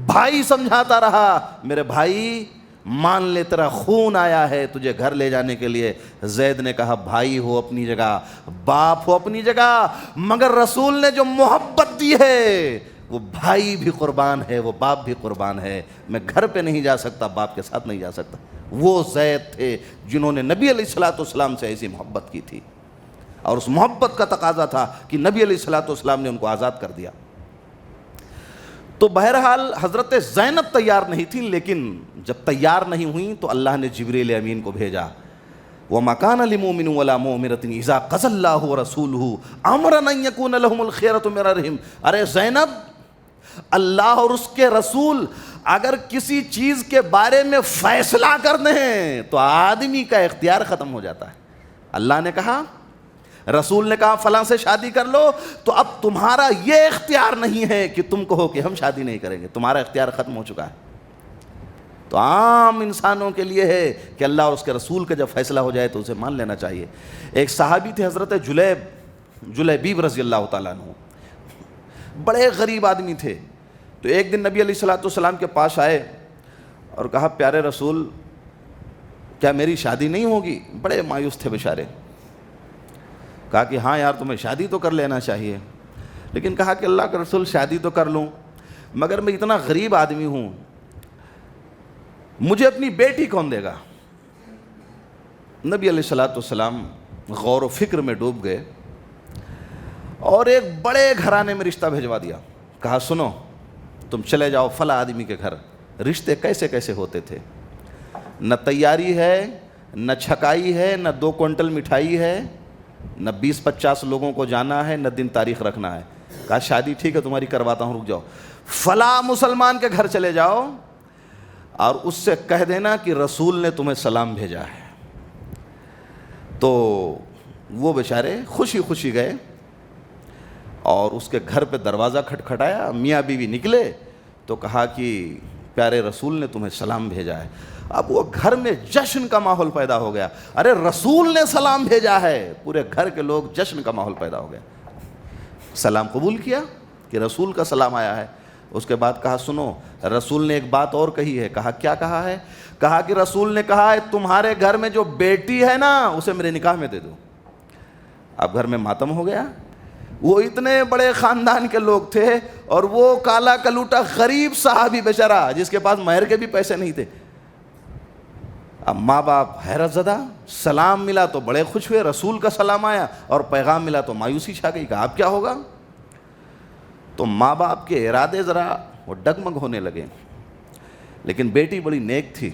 بھائی سمجھاتا رہا، میرے بھائی مان لے تیرا خون آیا ہے تجھے گھر لے جانے کے لیے۔ زید نے کہا بھائی ہو اپنی جگہ، باپ ہو اپنی جگہ، مگر رسول نے جو محبت دی ہے وہ بھائی بھی قربان ہے، وہ باپ بھی قربان ہے، میں گھر پہ نہیں جا سکتا، باپ کے ساتھ نہیں جا سکتا۔ وہ زید تھے جنہوں نے نبی علیہ السلام سے ایسی محبت کی تھی، اور اس محبت کا تقاضا تھا کہ نبی علیہ السلام نے ان کو آزاد کر دیا۔ تو بہرحال حضرت زینب تیار نہیں تھی، لیکن جب تیار نہیں ہوئیں تو اللہ نے جبریل امین کو بھیجا، وَمَا كَانَ لِمُؤْمِنٍ وَلَا مُؤْمِنَةٍ إِذَا قَضَى اللَّهُ وَرَسُولُهُ أَمْرًا أَن يَكُونَ لَهُمُ الْخِيَرَةُ مِنْ أَمْرِهِمْ۔ ارے زینب، اللہ اور اس کے رسول اگر کسی چیز کے بارے میں فیصلہ کر دیں تو آدمی کا اختیار ختم ہو جاتا ہے۔ اللہ نے کہا، رسول نے کہا فلاں سے شادی کر لو، تو اب تمہارا یہ اختیار نہیں ہے کہ تم کہو کہ ہم شادی نہیں کریں گے، تمہارا اختیار ختم ہو چکا ہے۔ تو عام انسانوں کے لیے ہے کہ اللہ اور اس کے رسول کا جب فیصلہ ہو جائے تو اسے مان لینا چاہیے۔ ایک صحابی تھے حضرت جلیبیب رضی اللہ تعالیٰ عنہ، بڑے غریب آدمی تھے۔ تو ایک دن نبی علیہ السلام کے پاس آئے اور کہا پیارے رسول کیا میری شادی نہیں ہوگی؟ بڑے مایوس تھے بیچارے۔ کہا کہ ہاں یار تمہیں شادی تو کر لینا چاہیے، لیکن کہا کہ اللہ کے رسول شادی تو کر لوں، مگر میں اتنا غریب آدمی ہوں، مجھے اپنی بیٹی کون دے گا؟ نبی علیہ السلام غور و فکر میں ڈوب گئے اور ایک بڑے گھرانے میں رشتہ بھیجوا دیا۔ کہا سنو تم چلے جاؤ فلاں آدمی کے گھر، رشتے کیسے کیسے ہوتے تھے۔ نہ تیاری ہے، نہ چھکائی ہے، نہ 2 کوئنٹل مٹھائی ہے، نہ 20-50 لوگوں کو جانا ہے، نہ دن تاریخ رکھنا ہے. کہا شادی ٹھیک ہے تمہاری کرواتا ہوں، رک جاؤ. فلاں مسلمان کے گھر چلے جاؤ اور اس سے کہہ دینا کہ رسول نے تمہیں سلام بھیجا ہے. تو وہ بیچارے خوشی خوشی گئے اور اس کے گھر پہ دروازہ کھٹکھٹایا. میاں بیوی نکلے تو کہا کہ پیارے رسول نے تمہیں سلام بھیجا ہے. اب وہ گھر میں جشن کا ماحول پیدا ہو گیا. ارے رسول نے سلام بھیجا ہے، پورے گھر کے لوگ جشن کا ماحول پیدا ہو گیا. سلام قبول کیا کہ رسول کا سلام آیا ہے. اس کے بعد کہا سنو، رسول نے ایک بات اور کہی ہے. کہا کیا کہا ہے؟ کہا کہ رسول نے کہا ہے تمہارے گھر میں جو بیٹی ہے نا اسے میرے نکاح میں دے دو. اب گھر میں ماتم ہو گیا. وہ اتنے بڑے خاندان کے لوگ تھے اور وہ کالا کلوٹا غریب صحابی بیچارہ جس کے پاس مہر کے بھی پیسے نہیں تھے. اب ماں باپ حیرت زدہ. سلام ملا تو بڑے خوش ہوئے، رسول کا سلام آیا، اور پیغام ملا تو مایوسی چھا گئی. کہا اب کیا ہوگا؟ تو ماں باپ کے ارادے ذرا وہ ڈگمگ ہونے لگے. لیکن بیٹی بڑی نیک تھی،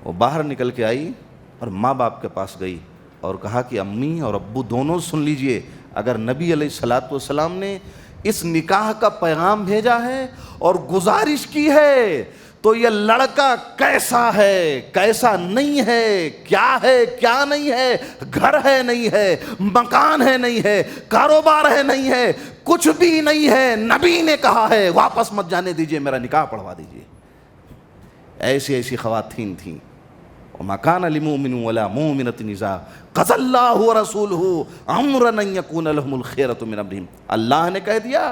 وہ باہر نکل کے آئی اور ماں باپ کے پاس گئی اور کہا کہ امی اور ابو دونوں سن لیجئے، اگر نبی علیہ الصلوۃ والسلام نے اس نکاح کا پیغام بھیجا ہے اور گزارش کی ہے تو یہ لڑکا کیسا ہے کیسا نہیں ہے، کیا ہے کیا نہیں ہے، گھر ہے نہیں ہے، مکان ہے نہیں ہے، کاروبار ہے نہیں ہے، کچھ بھی نہیں ہے. نبی نے کہا ہے واپس مت جانے دیجئے، میرا نکاح پڑھوا دیجئے. ایسی ایسی خواتین تھیں. وما كان لمؤمن ولا مؤمنة اذا قضى الله ورسوله امرا ان يكون لهم الخيرة من امرهم. اللہ نے کہہ دیا،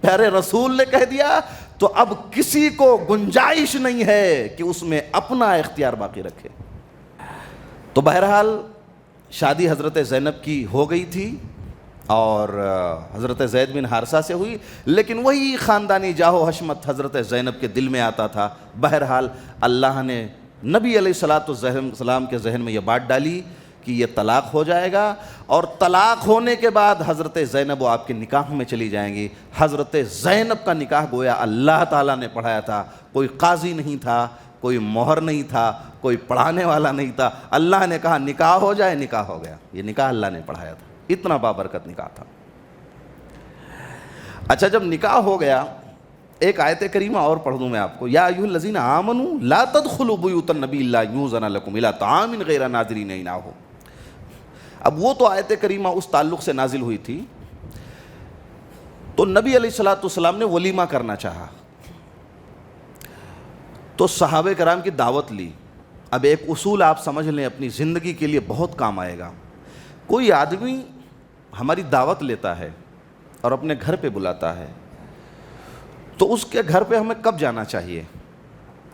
پیارے رسول نے کہہ دیا، تو اب کسی کو گنجائش نہیں ہے کہ اس میں اپنا اختیار باقی رکھے. تو بہرحال شادی حضرت زینب کی ہو گئی تھی اور حضرت زید بن حارثہ سے ہوئی، لیکن وہی خاندانی جاہ و حشمت حضرت زینب کے دل میں آتا تھا. بہرحال اللہ نے نبی علیہ السلام کے ذہن میں یہ بات ڈالی کہ یہ طلاق ہو جائے گا، اور طلاق ہونے کے بعد حضرت زینب وہ آپ کے نکاح میں چلی جائیں گی. حضرت زینب کا نکاح گویا اللہ تعالیٰ نے پڑھایا تھا. کوئی قاضی نہیں تھا، کوئی مہر نہیں تھا، کوئی پڑھانے والا نہیں تھا. اللہ نے کہا نکاح ہو جائے، نکاح ہو گیا. یہ نکاح اللہ نے پڑھایا تھا. اتنا بابرکت نکاح تھا. اچھا جب نکاح ہو گیا، ایک آیت کریمہ اور پڑھ دوں میں آپ کو. یا ایھا الذین آمنوا لا تدخلوا بیوت النبی الا یؤذن لکم الی طعام غیر ناظرین اناہ. اب وہ تو آیت کریمہ اس تعلق سے نازل ہوئی تھی. تو نبی علیہ الصلوۃ والسلام نے ولیمہ کرنا چاہا تو صحابہ کرام کی دعوت لی. اب ایک اصول آپ سمجھ لیں، اپنی زندگی کے لیے بہت کام آئے گا. کوئی آدمی ہماری دعوت لیتا ہے اور اپنے گھر پہ بلاتا ہے تو اس کے گھر پہ ہمیں کب جانا چاہیے؟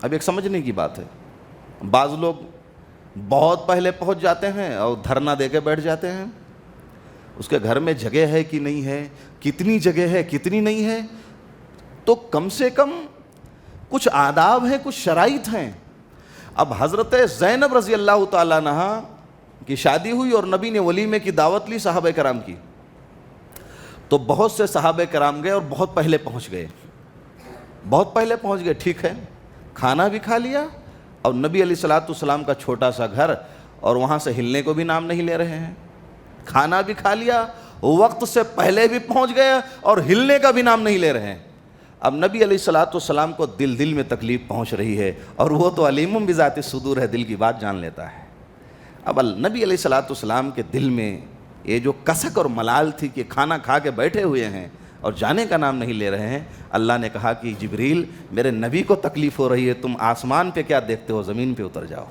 اب ایک سمجھنے کی بات ہے. بعض لوگ بہت پہلے پہنچ جاتے ہیں اور دھرنا دے کے بیٹھ جاتے ہیں. اس کے گھر میں جگہ ہے کہ نہیں ہے، کتنی جگہ ہے کتنی نہیں ہے. تو کم سے کم کچھ آداب ہیں، کچھ شرائط ہیں. اب حضرت زینب رضی اللہ تعالیٰ عنہا کی شادی ہوئی اور نبی نے ولیمے کی دعوت لی صحابہ کرام کی. تو بہت سے صحابہ کرام گئے اور بہت پہلے پہنچ گئے. بہت پہلے پہنچ گئے، ٹھیک ہے، کھانا بھی کھا لیا اور نبی علیہ الصلوۃ والسلام کا چھوٹا سا گھر، اور وہاں سے ہلنے کو بھی نام نہیں لے رہے ہیں. کھانا بھی کھا لیا، وقت سے پہلے بھی پہنچ گئے اور ہلنے کا بھی نام نہیں لے رہے ہیں. اب نبی علیہ الصلوۃ والسلام کو دل میں تکلیف پہنچ رہی ہے، اور وہ تو علیم بذات الصدور ہے، دل کی بات جان لیتا ہے. اب نبی علیہ الصلوۃ والسلام کے دل میں یہ جو کسک اور ملال تھی کہ کھانا کھا کے بیٹھے ہوئے ہیں اور جانے کا نام نہیں لے رہے ہیں. اللہ نے کہا کہ جبریل میرے نبی کو تکلیف ہو رہی ہے، تم آسمان پہ کیا دیکھتے ہو، زمین پہ اتر جاؤ.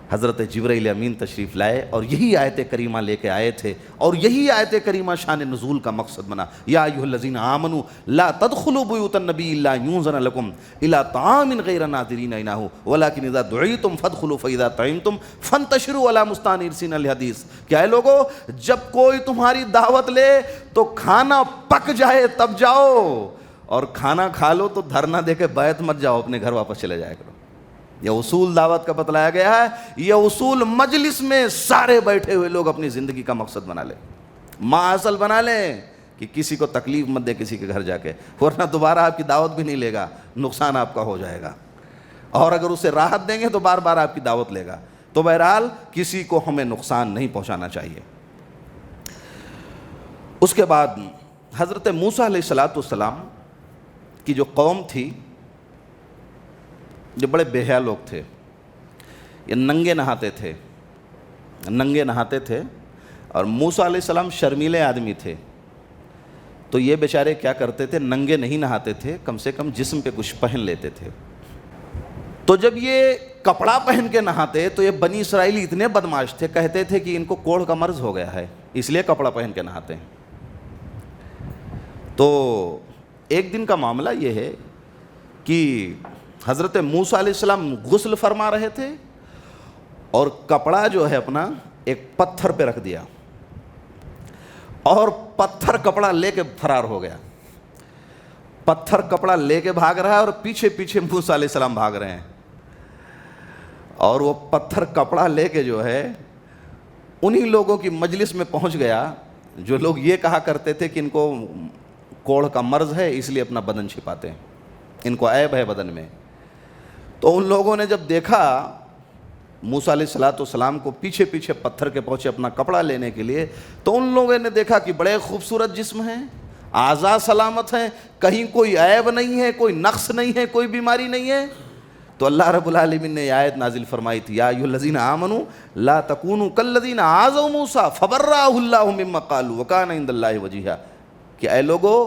حضرت جبرائیل امین تشریف لائے اور یہی آیت کریمہ لے کے آئے تھے، اور یہی آیت کریمہ شان نزول کا مقصد بنا. یا ایھا الذین آمنوا لا تدخلوا بیوت النبی الا یؤذن لکم الی طعام غیر ناظرین اناہ ولکن اذا دعیتم فادخلوا فاذا طعمتم فانتشروا ولا مستانسین للحدیث. کیا ہے لوگو، جب کوئی تمہاری دعوت لے تو کھانا پک جائے تب جاؤ، اور کھانا کھا لو تو دھرنا دے کے بیت مت جاؤ، اپنے گھر واپس چلے جایا کرو. یہ اصول دعوت کا بتلایا گیا ہے. یہ اصول مجلس میں سارے بیٹھے ہوئے لوگ اپنی زندگی کا مقصد بنا لیں، ماحصل بنا لیں کہ کسی کو تکلیف مت دے کسی کے گھر جا کے، ورنہ دوبارہ آپ کی دعوت بھی نہیں لے گا، نقصان آپ کا ہو جائے گا. اور اگر اسے راحت دیں گے تو بار بار آپ کی دعوت لے گا. تو بہرحال کسی کو ہمیں نقصان نہیں پہنچانا چاہیے. اس کے بعد حضرت موسیٰ علیہ السلام کی جو قوم تھی، جو بڑے بے حیا لوگ تھے، یہ ننگے نہاتے تھے اور موسیٰ علیہ السلام شرمیلے آدمی تھے. تو یہ بیچارے کیا کرتے تھے؟ ننگے نہیں نہاتے تھے، کم سے کم جسم پہ کچھ پہن لیتے تھے. تو جب یہ کپڑا پہن کے نہاتے تو یہ بنی اسرائیلی اتنے بدماش تھے، کہتے تھے کہ ان کو کوڑھ کا مرض ہو گیا ہے اس لیے کپڑا پہن کے نہاتے ہیں. تو ایک دن کا معاملہ یہ ہے کہ حضرت موسیٰ علیہ السلام غسل فرما رہے تھے اور کپڑا جو ہے اپنا ایک پتھر پہ رکھ دیا اور پتھر کپڑا لے کے فرار ہو گیا. پتھر کپڑا لے کے بھاگ رہا ہے اور پیچھے پیچھے موسیٰ علیہ السلام بھاگ رہے ہیں. اور وہ پتھر کپڑا لے کے جو ہے انہی لوگوں کی مجلس میں پہنچ گیا جو لوگ یہ کہا کرتے تھے کہ ان کو کوڑھ کا مرض ہے اس لیے اپنا بدن چھپاتے ہیں، ان کو عیب ہے بدن میں. تو ان لوگوں نے جب دیکھا موسیٰ علیہ السلام کو پیچھے پیچھے پتھر کے پہنچے اپنا کپڑا لینے کے لیے، تو ان لوگوں نے دیکھا کہ بڑے خوبصورت جسم ہیں، اعضاء سلامت ہیں، کہیں کوئی عیب نہیں ہے، کوئی نقص نہیں ہے، کوئی بیماری نہیں ہے. تو اللہ رب العالمین نے یہ آیت نازل فرمائی تھی، یا ایھا الذین آمنوا لا تکونوا کالذین آذوا موسیٰ فبرأہ اللہ مما قالوا وکان عند اللہ وجیہا، کہ اے لوگو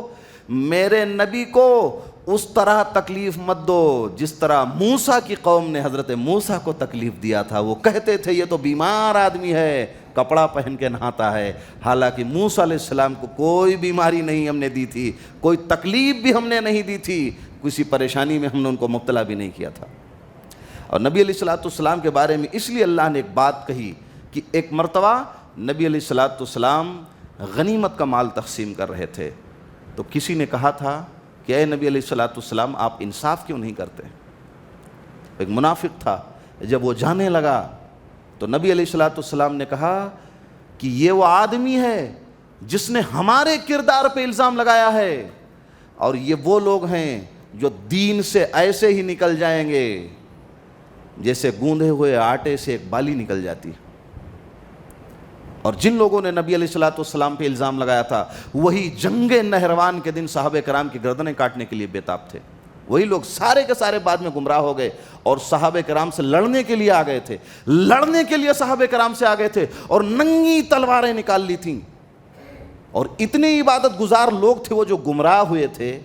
میرے نبی کو اس طرح تکلیف مت دو جس طرح موسیٰ کی قوم نے حضرت موسیٰ کو تکلیف دیا تھا. وہ کہتے تھے یہ تو بیمار آدمی ہے، کپڑا پہن کے نہاتا ہے، حالانکہ موسیٰ علیہ السلام کو کوئی بیماری نہیں ہم نے دی تھی، کوئی تکلیف بھی ہم نے نہیں دی تھی، کسی پریشانی میں ہم نے ان کو مبتلا بھی نہیں کیا تھا. اور نبی علیہ السلام کے بارے میں اس لیے اللہ نے ایک بات کہی کہ ایک مرتبہ نبی علیہ السلام غنیمت کا مال تقسیم کر رہے تھے. تو کسی نے کہا تھا کہ اے نبی علیہ السلام آپ انصاف کیوں نہیں کرتے؟ ایک منافق تھا. جب وہ جانے لگا تو نبی علیہ السلام نے کہا کہ یہ وہ آدمی ہے جس نے ہمارے کردار پہ الزام لگایا ہے، اور یہ وہ لوگ ہیں جو دین سے ایسے ہی نکل جائیں گے جیسے گوندھے ہوئے آٹے سے ایک بالی نکل جاتی ہے. اور جن لوگوں نے نبی علیہ السلام پہ الزام لگایا تھا وہی جنگ نہروان کے دن صحابہ کرام کی گردنیں کاٹنے کے لیے بےتاب تھے. وہی لوگ سارے کے سارے بعد میں گمراہ ہو گئے اور صحابہ کرام سے لڑنے کے لیے آ گئے تھے، لڑنے کے لیے صحابہ کرام سے آ گئے تھے اور ننگی تلواریں نکال لی تھیں. اور اتنے عبادت گزار لوگ تھے وہ جو گمراہ ہوئے تھے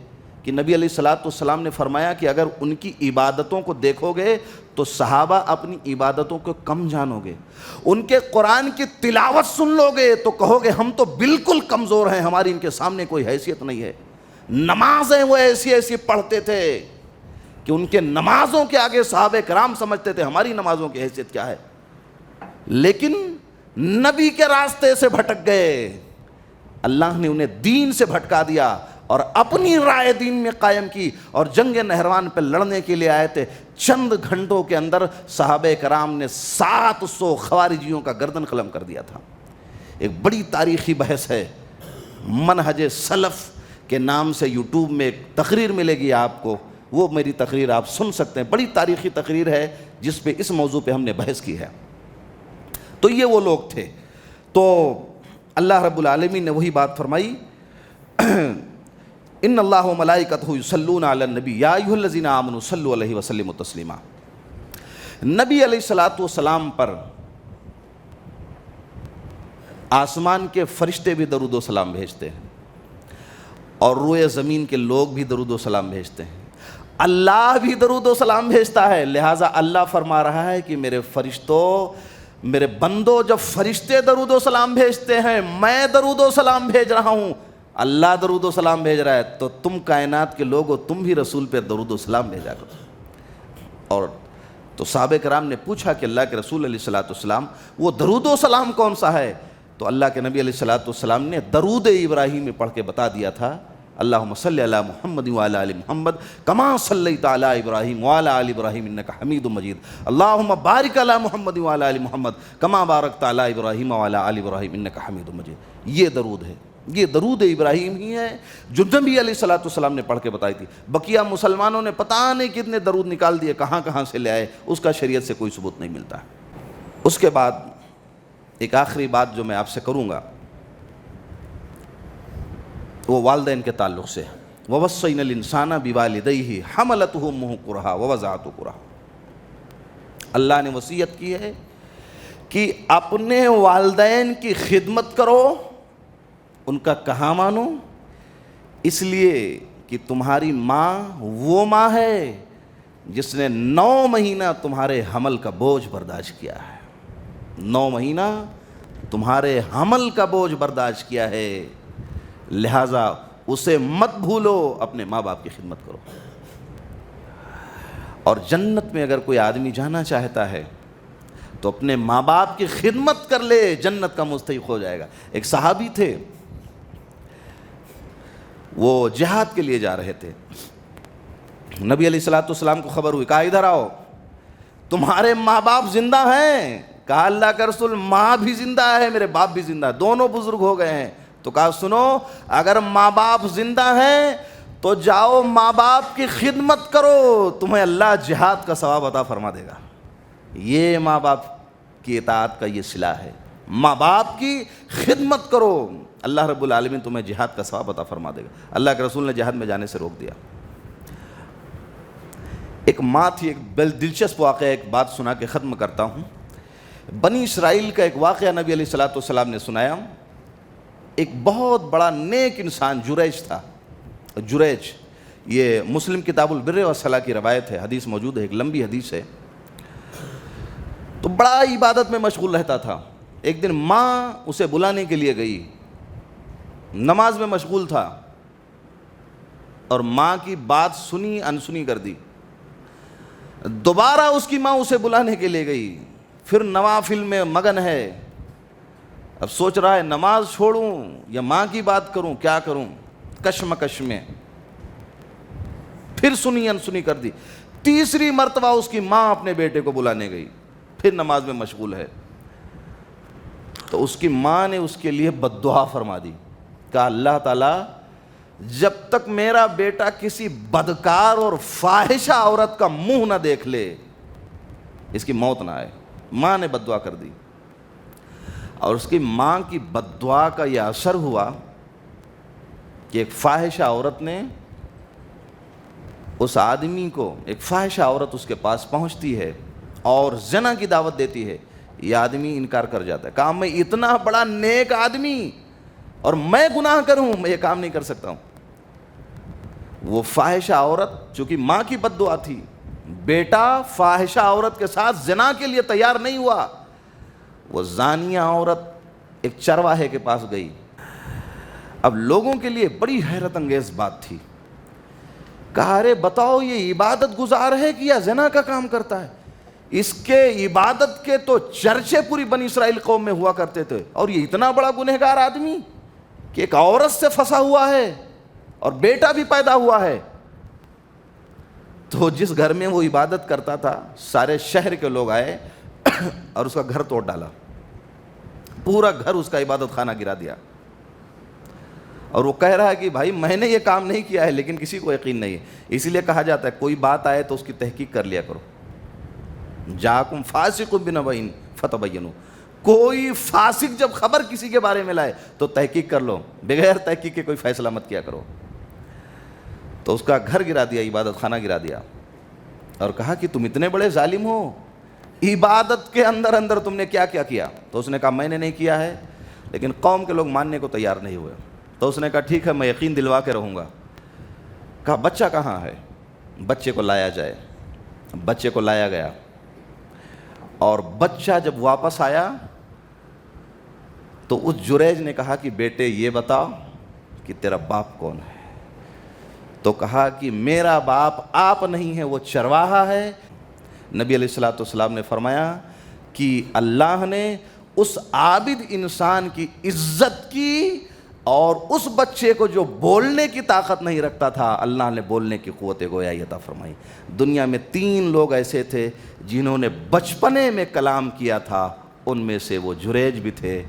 کہ نبی علیہ السلام نے فرمایا کہ اگر ان کی عبادتوں کو دیکھو گے تو صحابہ اپنی عبادتوں کو کم جانو گے، ان کے قرآن کی تلاوت سن لو گے تو کہو گے ہم تو بالکل کمزور ہیں، ہماری ان کے سامنے کوئی حیثیت نہیں ہے. نمازیں وہ ایسی پڑھتے تھے کہ ان کے نمازوں کے آگے صحابہ کرام سمجھتے تھے ہماری نمازوں کی حیثیت کیا ہے. لیکن نبی کے راستے سے بھٹک گئے، اللہ نے انہیں دین سے بھٹکا دیا اور اپنی رائے دین میں قائم کی اور جنگ نہروان پہ لڑنے کے لیے آئے تھے. چند گھنٹوں کے اندر صحابہ کرام نے 700 خوارجیوں کا گردن قلم کر دیا تھا. ایک بڑی تاریخی بحث ہے، منہج سلف کے نام سے یوٹیوب میں ایک تقریر ملے گی آپ کو، وہ میری تقریر آپ سن سکتے ہیں. بڑی تاریخی تقریر ہے جس پہ اس موضوع پہ ہم نے بحث کی ہے. تو یہ وہ لوگ تھے. تو اللہ رب العالمین نے وہی بات فرمائی، ان اللہ و ملائکتہ یصلون علی النبی یا ایھا الذین آمنوا صلوا علیہ وسلموا تسلیما. نبی علیہ السلام پر آسمان کے فرشتے بھی درود و سلام بھیجتے ہیں اور روئے زمین کے لوگ بھی درود و سلام بھیجتے ہیں، اللہ بھی درود و سلام بھیجتا ہے. لہٰذا اللہ فرما رہا ہے کہ میرے فرشتوں، میرے بندوں، جب فرشتے درود و سلام بھیجتے ہیں میں درود و سلام بھیج رہا ہوں، اللہ درود و سلام بھیج رہا ہے، تو تم کائنات کے لوگو تم بھی رسول پہ درود و سلام بھیجا کرو. اور تو صحابہ کرام نے پوچھا کہ اللہ کے رسول علیہ السلام وہ درود و سلام کون سا ہے؟ تو اللہ کے نبی علیہ السلام نے درود ابراہیمی پڑھ کے بتا دیا تھا اللہم صلی علی محمد وعلی آل محمد کما صلیت علی ابراہیم وعلی آل ابراہیم انک حمید مجید، اللہم بارک علی محمد وعلی آل محمد کما بارکت علی ابراہیم وعلی آل ابراہیم انک حمید مجید۔ یہ درود ہے، یہ درود ابراہیم ہی ہے جو نبی علیہ السلام نے پڑھ کے بتائی تھی۔ بقیہ مسلمانوں نے پتہ نہیں کتنے درود نکال دیے، کہاں کہاں سے لے آئے، اس کا شریعت سے کوئی ثبوت نہیں ملتا۔ اس کے بعد ایک آخری بات جو میں آپ سے کروں گا وہ والدین کے تعلق سے، وَوَصَّيْنَا الْإِنسَانَ بِوَالِدَيْهِ حَمَلَتْهُ أُمُّهُ كُرْهًا وَوَضَعَتْهُ كُرْهًا۔ اللہ نے وصیت کی ہے کہ اپنے والدین کی خدمت کرو، ان کا کہا مانو، اس لیے کہ تمہاری ماں وہ ماں ہے جس نے 9 مہینہ تمہارے حمل کا بوجھ برداشت کیا ہے، 9 مہینہ تمہارے حمل کا بوجھ برداشت کیا ہے، لہٰذا اسے مت بھولو، اپنے ماں باپ کی خدمت کرو۔ اور جنت میں اگر کوئی آدمی جانا چاہتا ہے تو اپنے ماں باپ کی خدمت کر لے، جنت کا مستحق ہو جائے گا۔ ایک صحابی تھے، وہ جہاد کے لیے جا رہے تھے، نبی علیہ السلام کو خبر ہوئی، کہا ادھر آؤ، تمہارے ماں باپ زندہ ہیں؟ کہا اللہ کا رسول ماں بھی زندہ ہے، میرے باپ بھی زندہ ہے، دونوں بزرگ ہو گئے ہیں۔ تو کہا سنو، اگر ماں باپ زندہ ہیں تو جاؤ ماں باپ کی خدمت کرو، تمہیں اللہ جہاد کا ثواب عطا فرما دے گا۔ یہ ماں باپ کی اطاعت کا یہ صلہ ہے، ماں باپ کی خدمت کرو، اللہ رب العالمین تمہیں جہاد کا ثواب عطا فرما دے گا۔ اللہ کے رسول نے جہاد میں جانے سے روک دیا۔ ایک ماں تھی، ایک دلچسپ واقعہ، ایک بات سنا کے ختم کرتا ہوں۔ بنی اسرائیل کا ایک واقعہ نبی علیہ السلام نے سنایا۔ ایک بہت بڑا نیک انسان جریج تھا۔ جریج یہ مسلم کتاب البر والصلاح کی روایت ہے، حدیث موجود ہے، ایک لمبی حدیث ہے۔ تو بڑا عبادت میں مشغول رہتا تھا۔ ایک دن ماں اسے بلانے کے لیے گئی، نماز میں مشغول تھا اور ماں کی بات سنی انسنی کر دی۔ دوبارہ اس کی ماں اسے بلانے کے لیے گئی، پھر نوافل میں مگن ہے، اب سوچ رہا ہے نماز چھوڑوں یا ماں کی بات کروں، کیا کروں، کشمکش میں، پھر سنی انسنی کر دی۔ تیسری مرتبہ اس کی ماں اپنے بیٹے کو بلانے گئی، پھر نماز میں مشغول ہے، تو اس کی ماں نے اس کے لیے بد دعا فرما دی، کہا اللہ تعالیٰ جب تک میرا بیٹا کسی بدکار اور فاحشہ عورت کا منہ نہ دیکھ لے اس کی موت نہ آئے۔ ماں نے بد دعا کر دی، اور اس کی ماں کی بد دعا کا یہ اثر ہوا کہ ایک فاحشہ عورت نے اس آدمی کو، ایک فاحشہ عورت اس کے پاس پہنچتی ہے اور زنا کی دعوت دیتی ہے، یہ آدمی انکار کر جاتا ہے، کہا میں اتنا بڑا نیک آدمی اور میں گناہ کروں، میں یہ کام نہیں کر سکتا ہوں۔ وہ فاحشہ عورت، چونکہ ماں کی بد دعا تھی، بیٹا فاحشہ عورت کے ساتھ زنا کے لیے تیار نہیں ہوا، وہ زانیہ عورت ایک چرواہے کے پاس گئی۔ اب لوگوں کے لیے بڑی حیرت انگیز بات تھی، کہا ارے بتاؤ یہ عبادت گزار ہے کہ یا زنا کا کام کرتا ہے؟ اس کے عبادت کے تو چرچے پوری بنی اسرائیل قوم میں ہوا کرتے تھے، اور یہ اتنا بڑا گنہگار آدمی کہ ایک عورت سے پھنسا ہوا ہے اور بیٹا بھی پیدا ہوا ہے۔ تو جس گھر میں وہ عبادت کرتا تھا سارے شہر کے لوگ آئے اور اس کا گھر توڑ ڈالا، پورا گھر اس کا عبادت خانہ گرا دیا، اور وہ کہہ رہا ہے کہ بھائی میں نے یہ کام نہیں کیا ہے، لیکن کسی کو یقین نہیں ہے۔ اسی لیے کہا جاتا ہے کوئی بات آئے تو اس کی تحقیق کر لیا کرو، جاکم فاسق بنبأ فتبینوا، کوئی فاسق جب خبر کسی کے بارے میں لائے تو تحقیق کر لو، بغیر تحقیق کے کوئی فیصلہ مت کیا کرو۔ تو اس کا گھر گرا دیا، عبادت خانہ گرا دیا، اور کہا کہ تم اتنے بڑے ظالم ہو، عبادت کے اندر اندر تم نے کیا کیا کیا؟ تو اس نے کہا میں نے نہیں کیا ہے، لیکن قوم کے لوگ ماننے کو تیار نہیں ہوئے۔ تو اس نے کہا ٹھیک ہے میں یقین دلوا کے رہوں گا۔ کہا بچہ کہاں ہے؟ بچے کو لایا جائے۔ بچے کو لایا گیا، اور بچہ جب واپس آیا تو اس جریج نے کہا کہ بیٹے یہ بتا کہ تیرا باپ کون ہے؟ تو کہا کہ میرا باپ آپ نہیں ہے، وہ چرواہا ہے۔ نبی علیہ السلام نے فرمایا کہ اللہ نے اس عابد انسان کی عزت کی اور اس بچے کو جو بولنے کی طاقت نہیں رکھتا تھا اللہ نے بولنے کی قوت گویائی عطا فرمائی۔ دنیا میں 3 لوگ ایسے تھے جنہوں نے بچپنے میں کلام کیا تھا، ان میں سے وہ جریج بھی تھے۔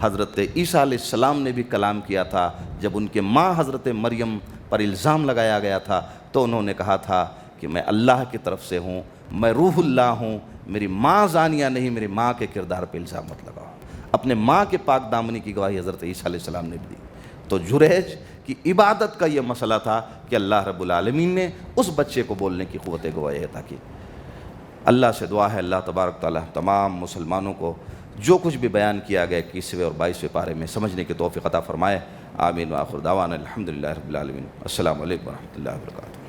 حضرت عیسیٰ علیہ السلام نے بھی کلام کیا تھا۔ جب ان کے ماں حضرت مریم پر الزام لگایا گیا تھا تو انہوں نے کہا تھا کہ میں اللہ کی طرف سے ہوں، میں روح اللہ ہوں، میری ماں زانیہ نہیں، میری ماں کے کردار پہ الزام مت لگاؤ۔ اپنے ماں کے پاک دامنی کی گواہی حضرت عیسیٰ علیہ السلام نے بھی دی۔ تو جریج کی عبادت کا یہ مسئلہ تھا کہ اللہ رب العالمین نے اس بچے کو بولنے کی قوت گواہی عطا کی۔ اللہ سے دعا ہے اللہ تبارک تعالیٰ تمام مسلمانوں کو جو کچھ بھی بیان کیا گیا 21ویں اور 22ویں پارے میں سمجھنے کی توفیق عطا فرمائے۔ آمین وآخر دعوانا الحمدللہ رب العالمین۔ السلام علیکم ورحمۃ اللہ وبرکاتہ۔